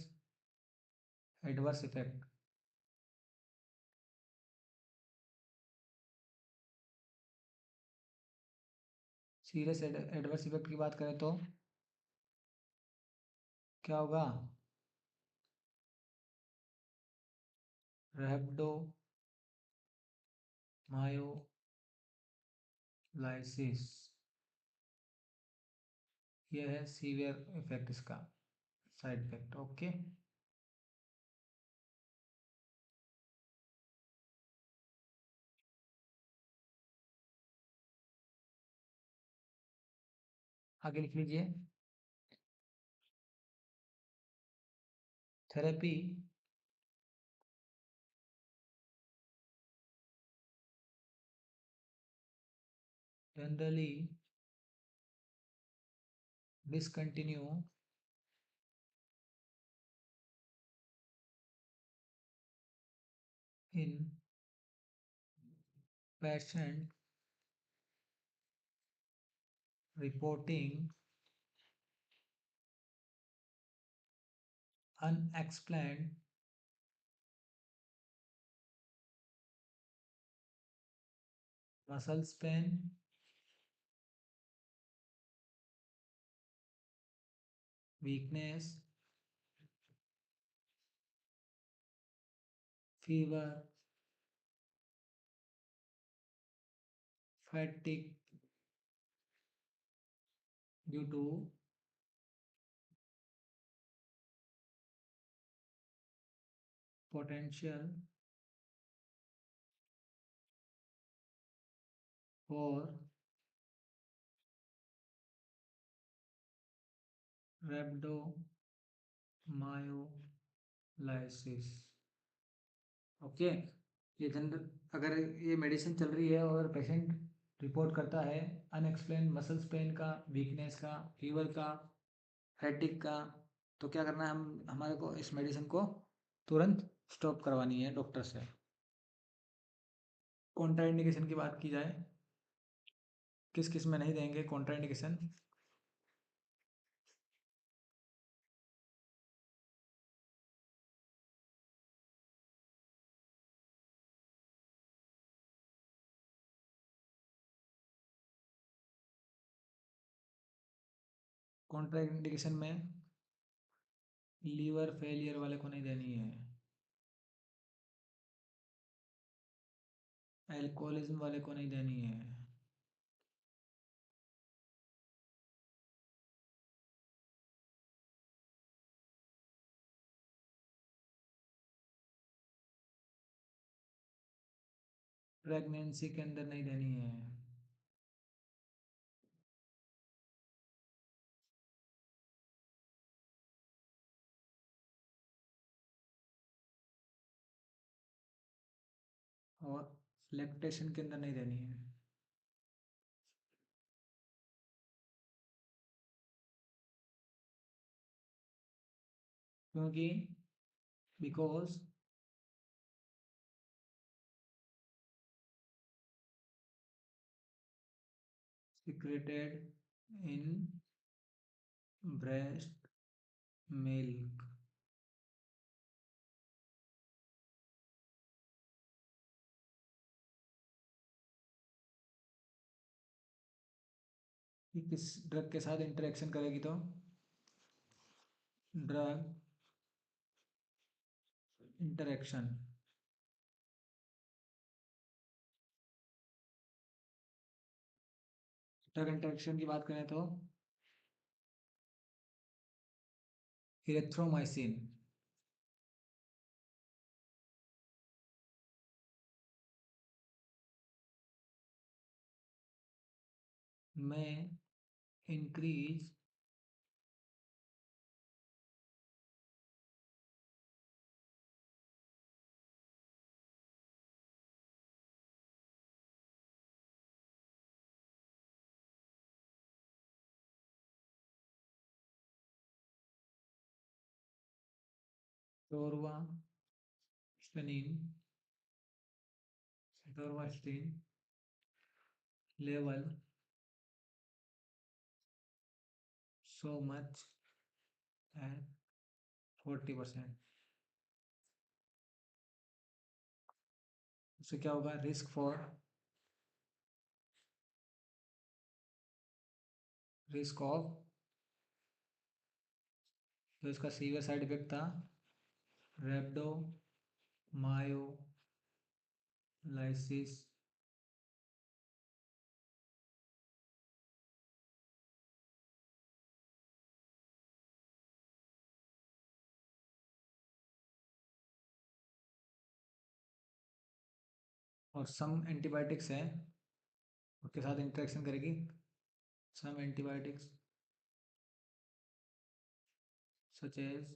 adverse effect, serious adverse effect की बात करें तो क्या होगा? रेब्डो मायोलाइसिस, ये है सीवियर इफेक्ट इसका, साइड इफेक्ट। ओके, आगे लिख लीजिए। Therapy generally discontinue in patient reporting unexplained muscle pain, weakness, fever, fatigue due to potential for rhabdomyolysis। Okay, ये जनरल, अगर ये मेडिसिन चल रही है और पेशेंट रिपोर्ट करता है अनएक्सप्लेन मसल्स पेन का, वीकनेस का, फीवर का, फैटिक का, तो क्या करना है, हम हमारे को इस मेडिसिन को तुरंत स्टॉप करवानी है डॉक्टर से। कॉन्ट्राइंडिकेशन की बात की जाए, किस किस में नहीं देंगे कॉन्ट्राइंडिकेशन? कॉन्ट्राइंडिकेशन में लीवर फेलियर वाले को नहीं देनी है, एल्कोहलिज्म वाले को नहीं देनी है, प्रेगनेंसी के अंदर नहीं देनी है, और लैक्टेशन के अंदर नहीं देनी है। क्योंकि because secreted in breast milk। ये किस ड्रग के साथ इंटरेक्शन करेगी? तो ड्रग इंटरेक्शन, ड्रग इंटरेक्शन की बात करें तो इरेथ्रोमाइसिन, में increase torvastatin, torvastatin level so much at 40%। उससे क्या होगा? रिस्क ऑफ तो इसका सीवियर साइड इफेक्ट था रैप्डोमायोलाइसिस, और सम एंटीबायोटिक्स हैं उसके साथ इंटरेक्शन करेगी। Some antibiotics such as,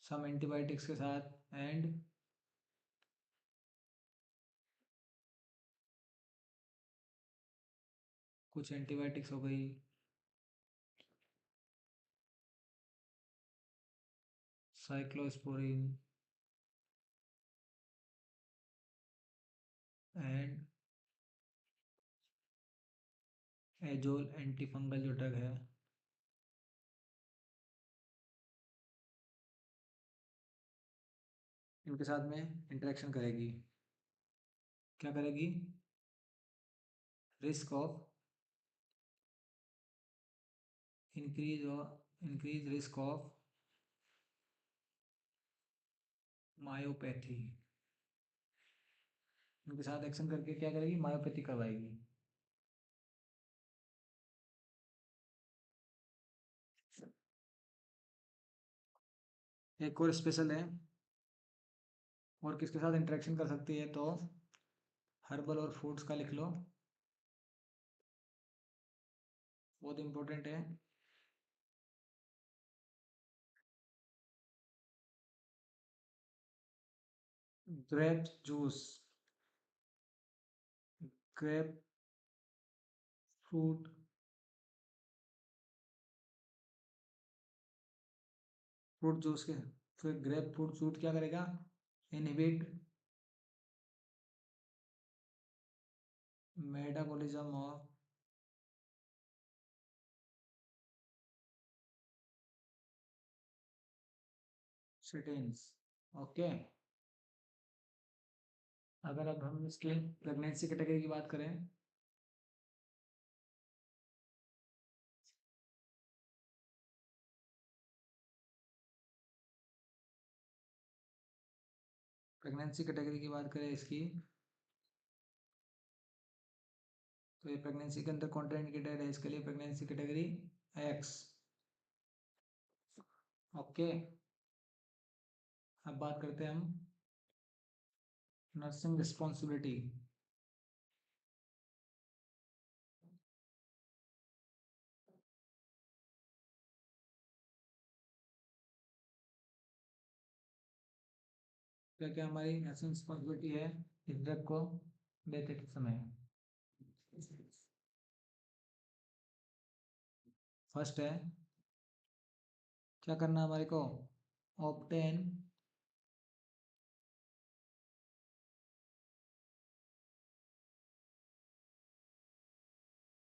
some antibiotics के साथ एंड कुछ एंटीबायोटिक्स हो गई साइक्लोस्पोरिन एंड एजोल एंटीफंगल जो ड्रग है, इनके साथ में इंटरेक्शन करेगी। क्या करेगी? Risk of increase risk of myopathy. इनके साथ एक्शन करके क्या करेगी? मायोपैथी करवाएगी। एक और स्पेशल है, और किसके साथ इंटरेक्शन कर सकती है? तो हर्बल और फ्रूट्स का लिख लो, बहुत इंपॉर्टेंट है। Grape juice, grape fruit, fruit juice के फिर ग्रेप फ्रूट जूस क्या करेगा? Inhibit metabolism of statins. Okay, अगर अब हम इसके प्रेगनेंसी कैटेगरी की बात करें, प्रेगनेंसी कैटेगरी की बात करें इसकी, तो ये प्रेगनेंसी के अंदर कॉन्ट्राइंडिकेटेड है, इसके लिए प्रेगनेंसी कैटेगरी एक्स। ओके, अब बात करते हैं हम नर्सिंग रिस्पॉन्सिबिलिटी। क्या क्या हमारी नर्सिंग रिस्पॉन्सिबिलिटी है इस ड्रग को देते के समय? फर्स्ट है, क्या करना हमारे को? Obtain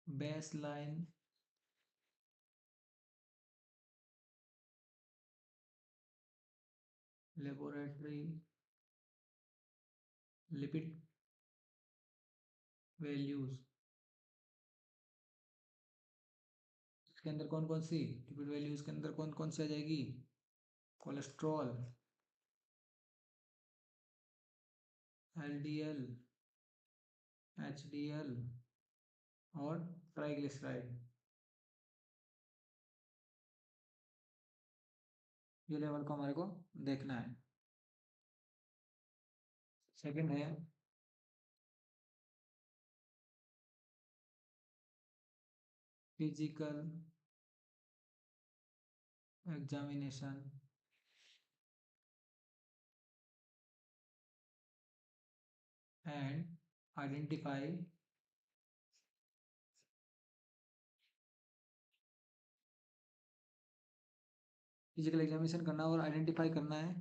base line laboratory lipid values. इसके अंदर कौन कौन सी लिपिड वैल्यूज के अंदर कौन कौन सी आ जाएगी? कोलेस्ट्रॉल, एलडीएल, एचडीएल और ट्राइग्लिसराइड। ये लेवल को हमारे को देखना है। सेकंड है physical examination and identify physical examination करना और आइडेंटिफाई करना है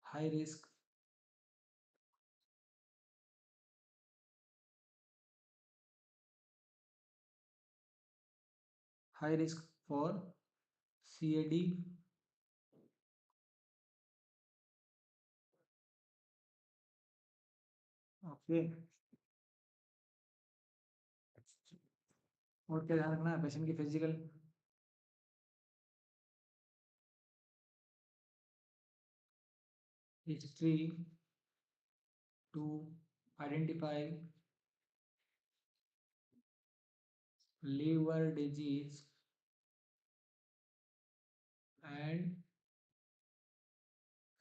high risk for CAD okay. और क्या ध्यान रखना है पेशेंट की physical history to identify liver disease and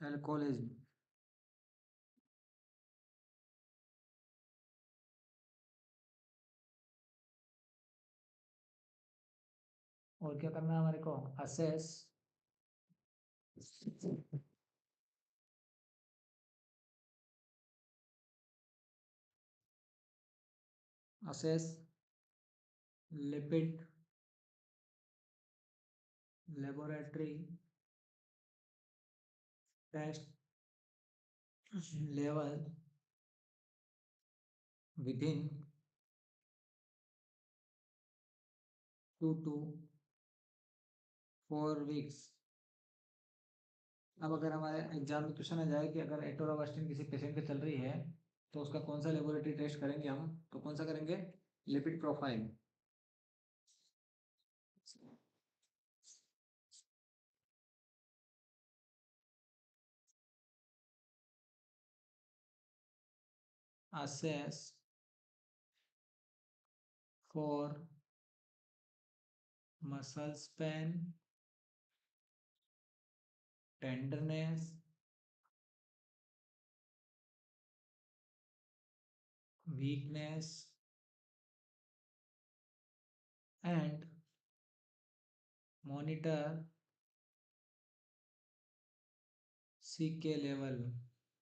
alcoholism. और क्या करना है हमारे को assess assess lipid laboratory test level within 2 to 4 weeks. अब अगर हमारे एग्जाम में क्वेश्चन आ जाए कि अगर एटोरोवास्टिन किसी पेशेंट पे चल रही है तो उसका कौन सा लेबोरेटरी टेस्ट करेंगे हम, तो कौन सा करेंगे, lipid profile. assess for muscle span, tenderness, weakness, and monitor CK level.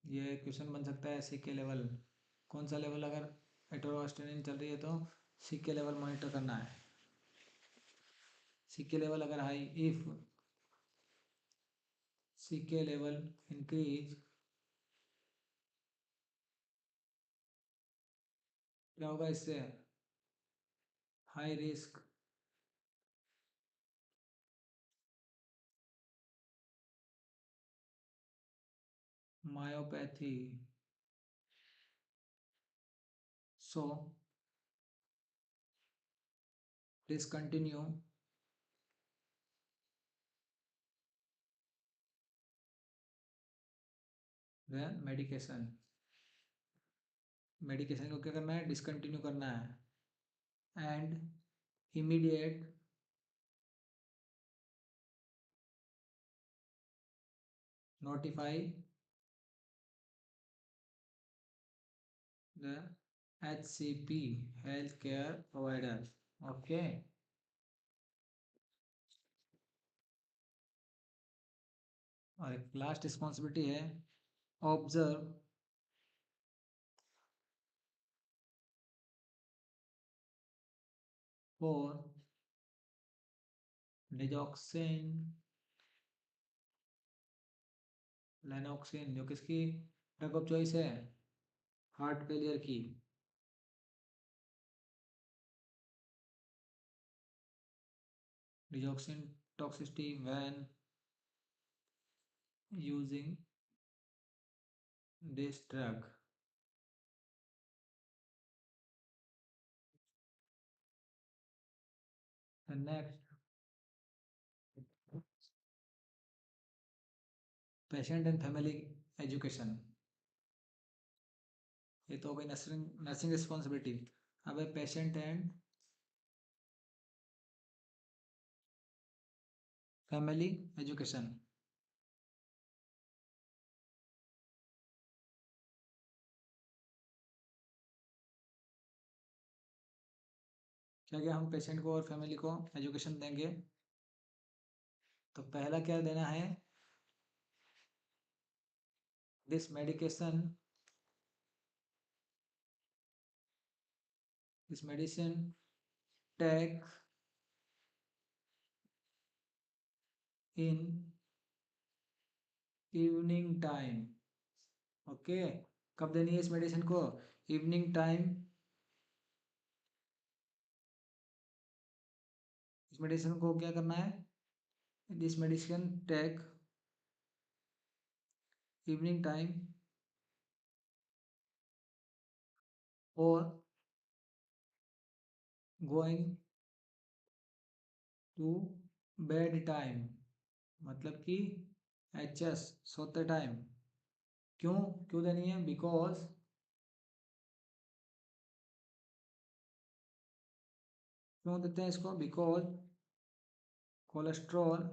ये क्वेश्चन बन सकता है CK लेवल. कौन सा लेवल, अगर एटोरोस्टेरोन चल रही है तो CK लेवल मॉनिटर करना है. CK लेवल अगर high, if CK level increase, क्या होगा इससे, high risk myopathy. So discontinue the medication. Medication को क्या करना है, डिसकंटिन्यू करना है. And immediate notify the HCP healthcare provider. Okay. और एक लास्ट रिस्पॉन्सिबिलिटी है, ऑब्जर्व फॉर डिजॉक्सिन लेनॉक्सिन, जो किसकी ड्रग ऑफ चॉइस है, हार्ट फेलियर की. Digoxin toxicity when using this drug. Next, patient and family education. ये तो हो गई नर्सिंग नर्सिंग रिस्पॉन्सिबिलिटी. अब है पेशेंट एंड फैमिली एजुकेशन. क्या क्या हम पेशेंट को और फैमिली को एजुकेशन देंगे, तो पहला क्या देना है, this medication, this medicine take in evening time. Okay. कब देनी है इस मेडिसिन को, इवनिंग टाइम. इस मेडिसिन को क्या करना है, this medicine take evening time और गोइंग टू बेड टाइम, मतलब कि HS सोते टाइम। क्यों क्यों देनी है? बिकॉज क्यों देते हैं इसको? Because cholesterol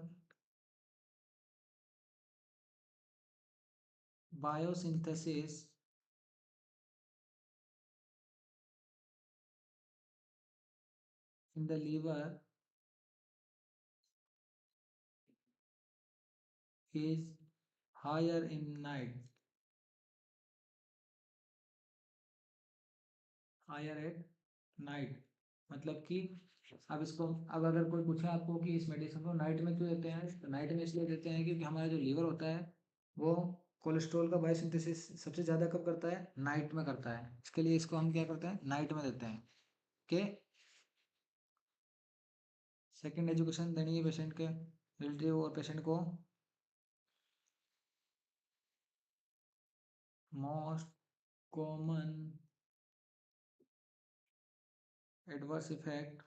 biosynthesis in the liver is higher in night, higher at night। मतलब कि अब इसको, अब अगर कोई पूछे आपको कि इस मेडिसिन को नाइट में क्यों देते हैं, तो नाइट में इसलिए देते हैं क्योंकि हमारा जो लीवर होता है वो कोलेस्ट्रॉल का बायोसिंथेसिस सबसे ज़्यादा कब करता है? नाइट में करता है। इसके लिए इसको हम क्या करते हैं? नाइट में देते हैं। ओके। सेकेंड, एजुकेशन देनी है पेशेंट के रिलेटिव और पेशेंट को। Most common adverse effect,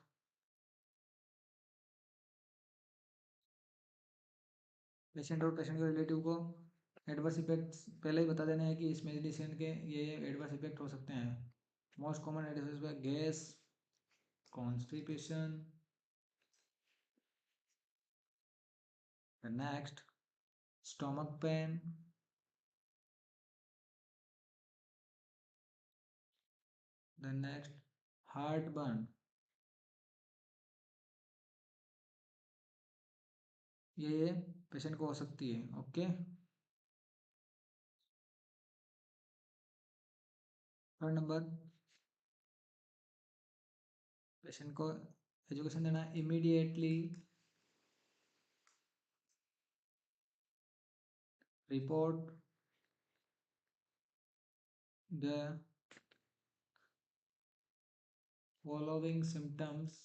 patient और पेशेंट के रिलेटिव को एडवर्स इफेक्ट्स पहले ही बता देने हैं कि इस मेडिसिन के ये एडवर्स इफेक्ट हो सकते हैं। Most common adverse effect, gas, constipation. Next, stomach pain. Then next, heartburn. ये पेशेंट को हो सकती है। ओके। थर्ड नंबर, पेशेंट को एजुकेशन देना है immediately report the following symptoms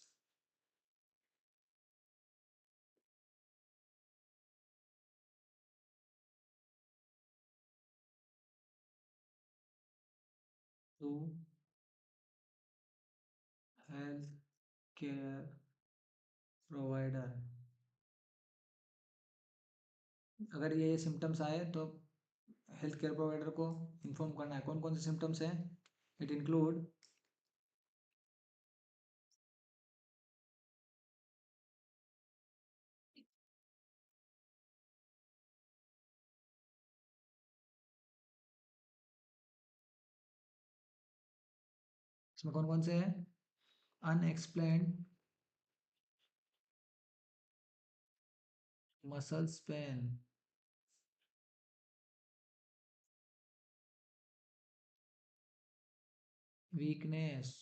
to health care provider. अगर ये सिम्टम्स आए तो हेल्थ केयर प्रोवाइडर को इन्फॉर्म करना है। कौन कौन से सिम्टम्स हैं? इट इंक्लूड इसमें कौन कौन से हैं? Unexplained muscles pain, weakness,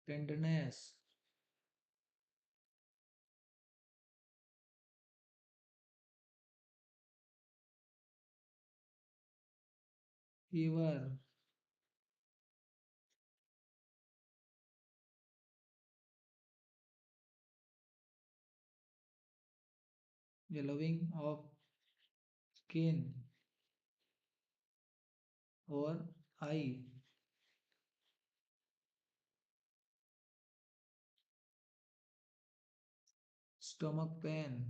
tenderness, fever, yellowing of skin और eye, stomach pain,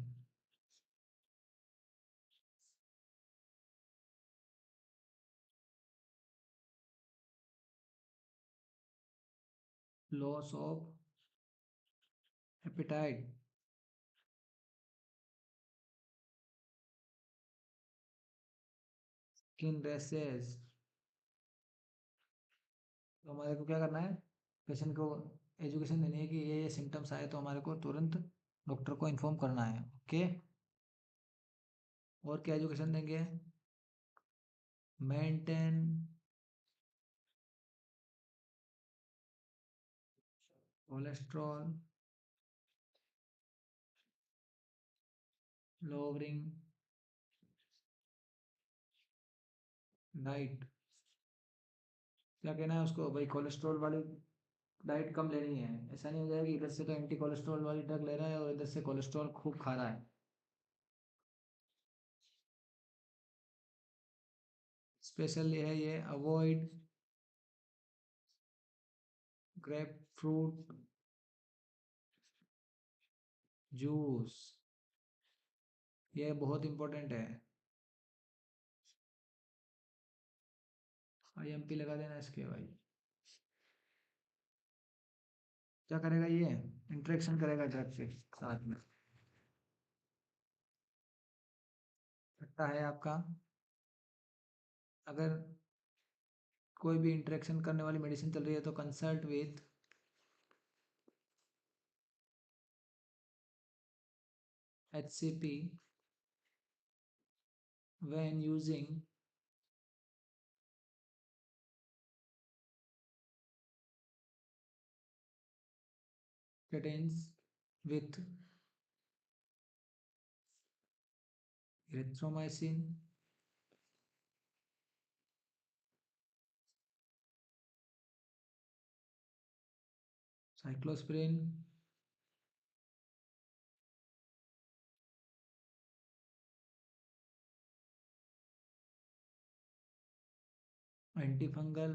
loss of appetite, skin rashes. तो हमारे को क्या करना है? पेशेंट को एजुकेशन देनी है कि ये सिम्टम्स आए तो हमारे को तुरंत डॉक्टर को इन्फॉर्म करना है। ओके। और क्या एजुकेशन देंगे? Maintain cholesterol lowering diet. क्या कहना है उसको भाई? कोलेस्ट्रॉल वाली डाइट कम लेनी है। ऐसा नहीं हो जाएगा कि इधर से तो एंटी कोलेस्ट्रॉल वाली ड्रग ले रहा है और इधर से कोलेस्ट्रॉल खूब खा रहा है। स्पेशल है ये, अवॉइड ग्रेप फ्रूट जूस, ये बहुत इंपॉर्टेंट है। IMP लगा देना इसके भाई। क्या करेगा ये? इंटरेक्शन करेगा ड्रग के साथ में। छठा है आपका, अगर कोई भी इंटरेक्शन करने वाली मेडिसिन चल रही है तो consult with HCP when using statins with erythromycin, cyclosporin, antifungal,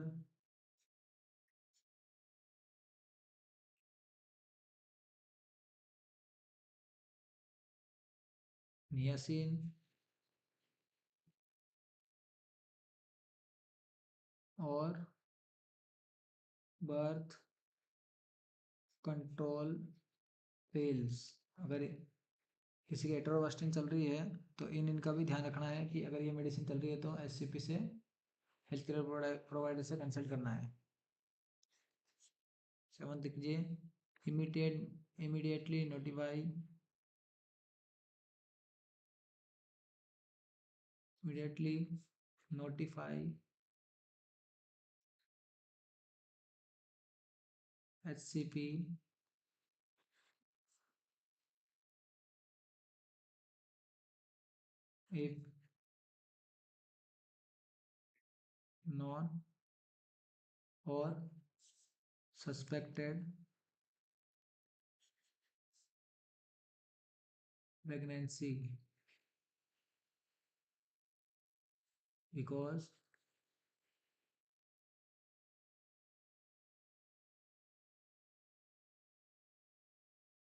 niacin और बर्थ कंट्रोल पिल्स। अगर किसी की एट्रोवास्टिन चल रही है तो इनका भी ध्यान रखना है कि अगर ये मेडिसिन चल रही है तो HCP से, हेल्थ केयर प्रोवाइडर से कंसल्ट करना है। सेवन देखिए, immediately notify immediately notify HCP if known or suspected pregnancy because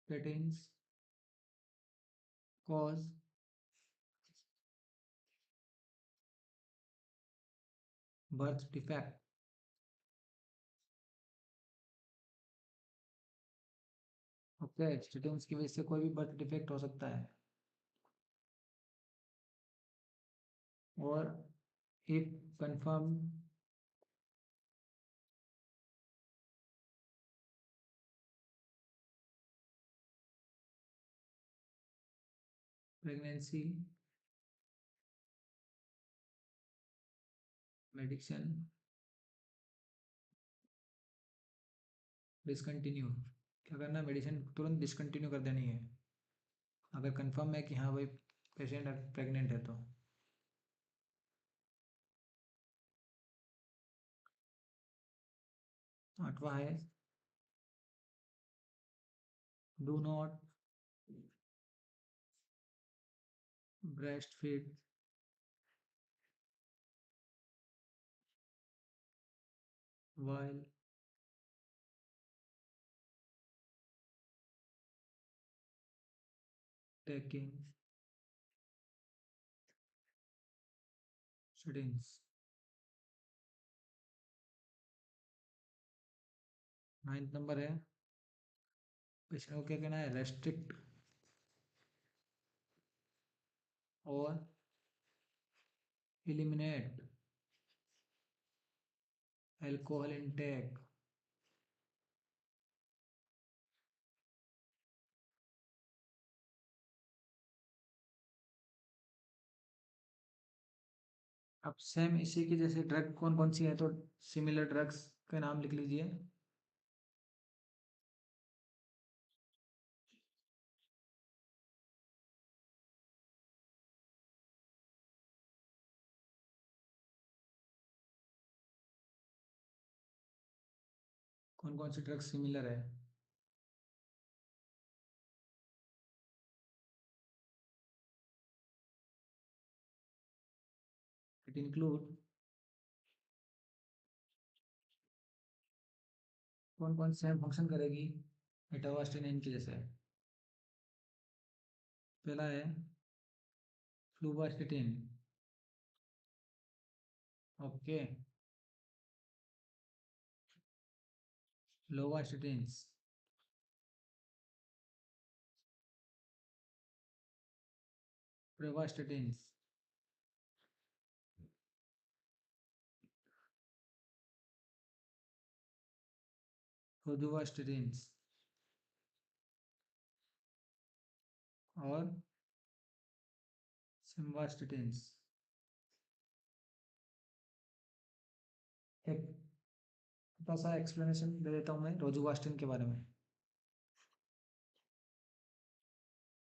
statins cause birth defect। Okay, statins की वजह से कोई भी बर्थ डिफेक्ट हो सकता है। और if confirm pregnancy medicine discontinue, क्या करना है, मेडिसिन तुरंत डिसकंटिन्यू कर देनी है अगर कंफर्म है कि हाँ भाई पेशेंट प्रेग्नेंट है तो। आठवां है, do not breast feed while taking statins। 9th number है, पेशेंट को क्या कहना है, रेस्ट्रिक्ट और एलिमिनेट अल्कोहल इनटेक। अब सेम इसी की जैसे ड्रग कौन कौन सी है तो सिमिलर ड्रग्स के नाम लिख लीजिए। कौन कौन सी ड्रग्स सिमिलर है? इट इंक्लूड कौन कौन सेम फंक्शन करेगी एटोवास्टिनिन की जैसे? पहला है फ्लूवास्टिटिन। ओके। लोवास्टिटिन्स। प्रेवास्टिटिन्स। रोजुवास्टिटिन्स। और सिम्वास्टिटिन्स। एक छोटा सा एक्सप्लेनेशन दे देता हूँ मैं रोजुवास्टिन के बारे में।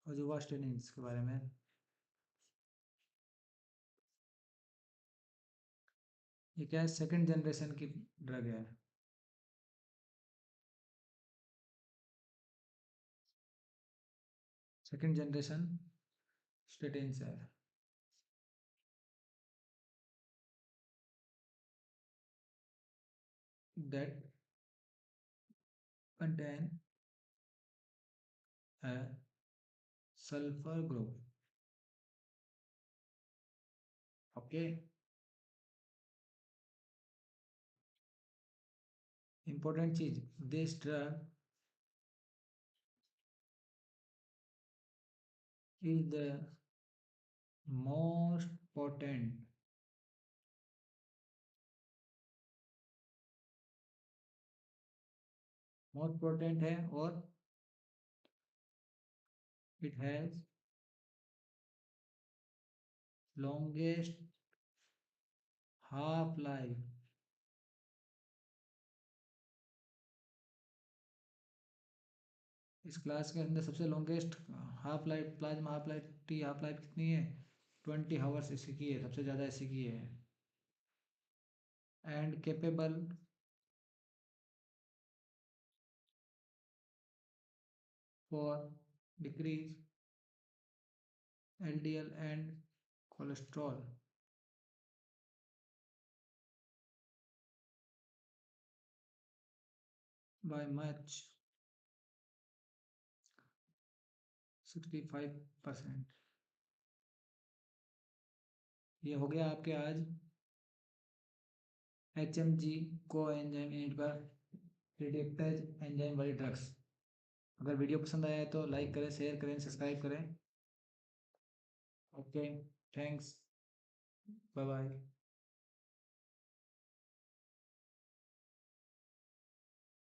रोजुवास्टिनिन्स के बारे में, ये क्या है, सेकंड जनरेशन की ड्रग है। सेकंड जनरेशन स्टेटिन्स है। That contain a sulfur group। Okay. Important चीज, this drug is the most potent है, और it has longest half life। इस क्लास के अंदर सबसे longest half life, plasma half life, T half life कितनी है? 20 आवर्स इसी की है, सबसे ज़्यादा इसी की है। And capable for decrease LDL and cholesterol by much 65%। ये हो गया आपके आज HMG को एंजाइम इनहिबिटर रिडक्टेज एंजाइम वाली ड्रग्स। अगर वीडियो पसंद आया है तो लाइक करें, शेयर करें, सब्सक्राइब करें। Okay, thanks, bye bye.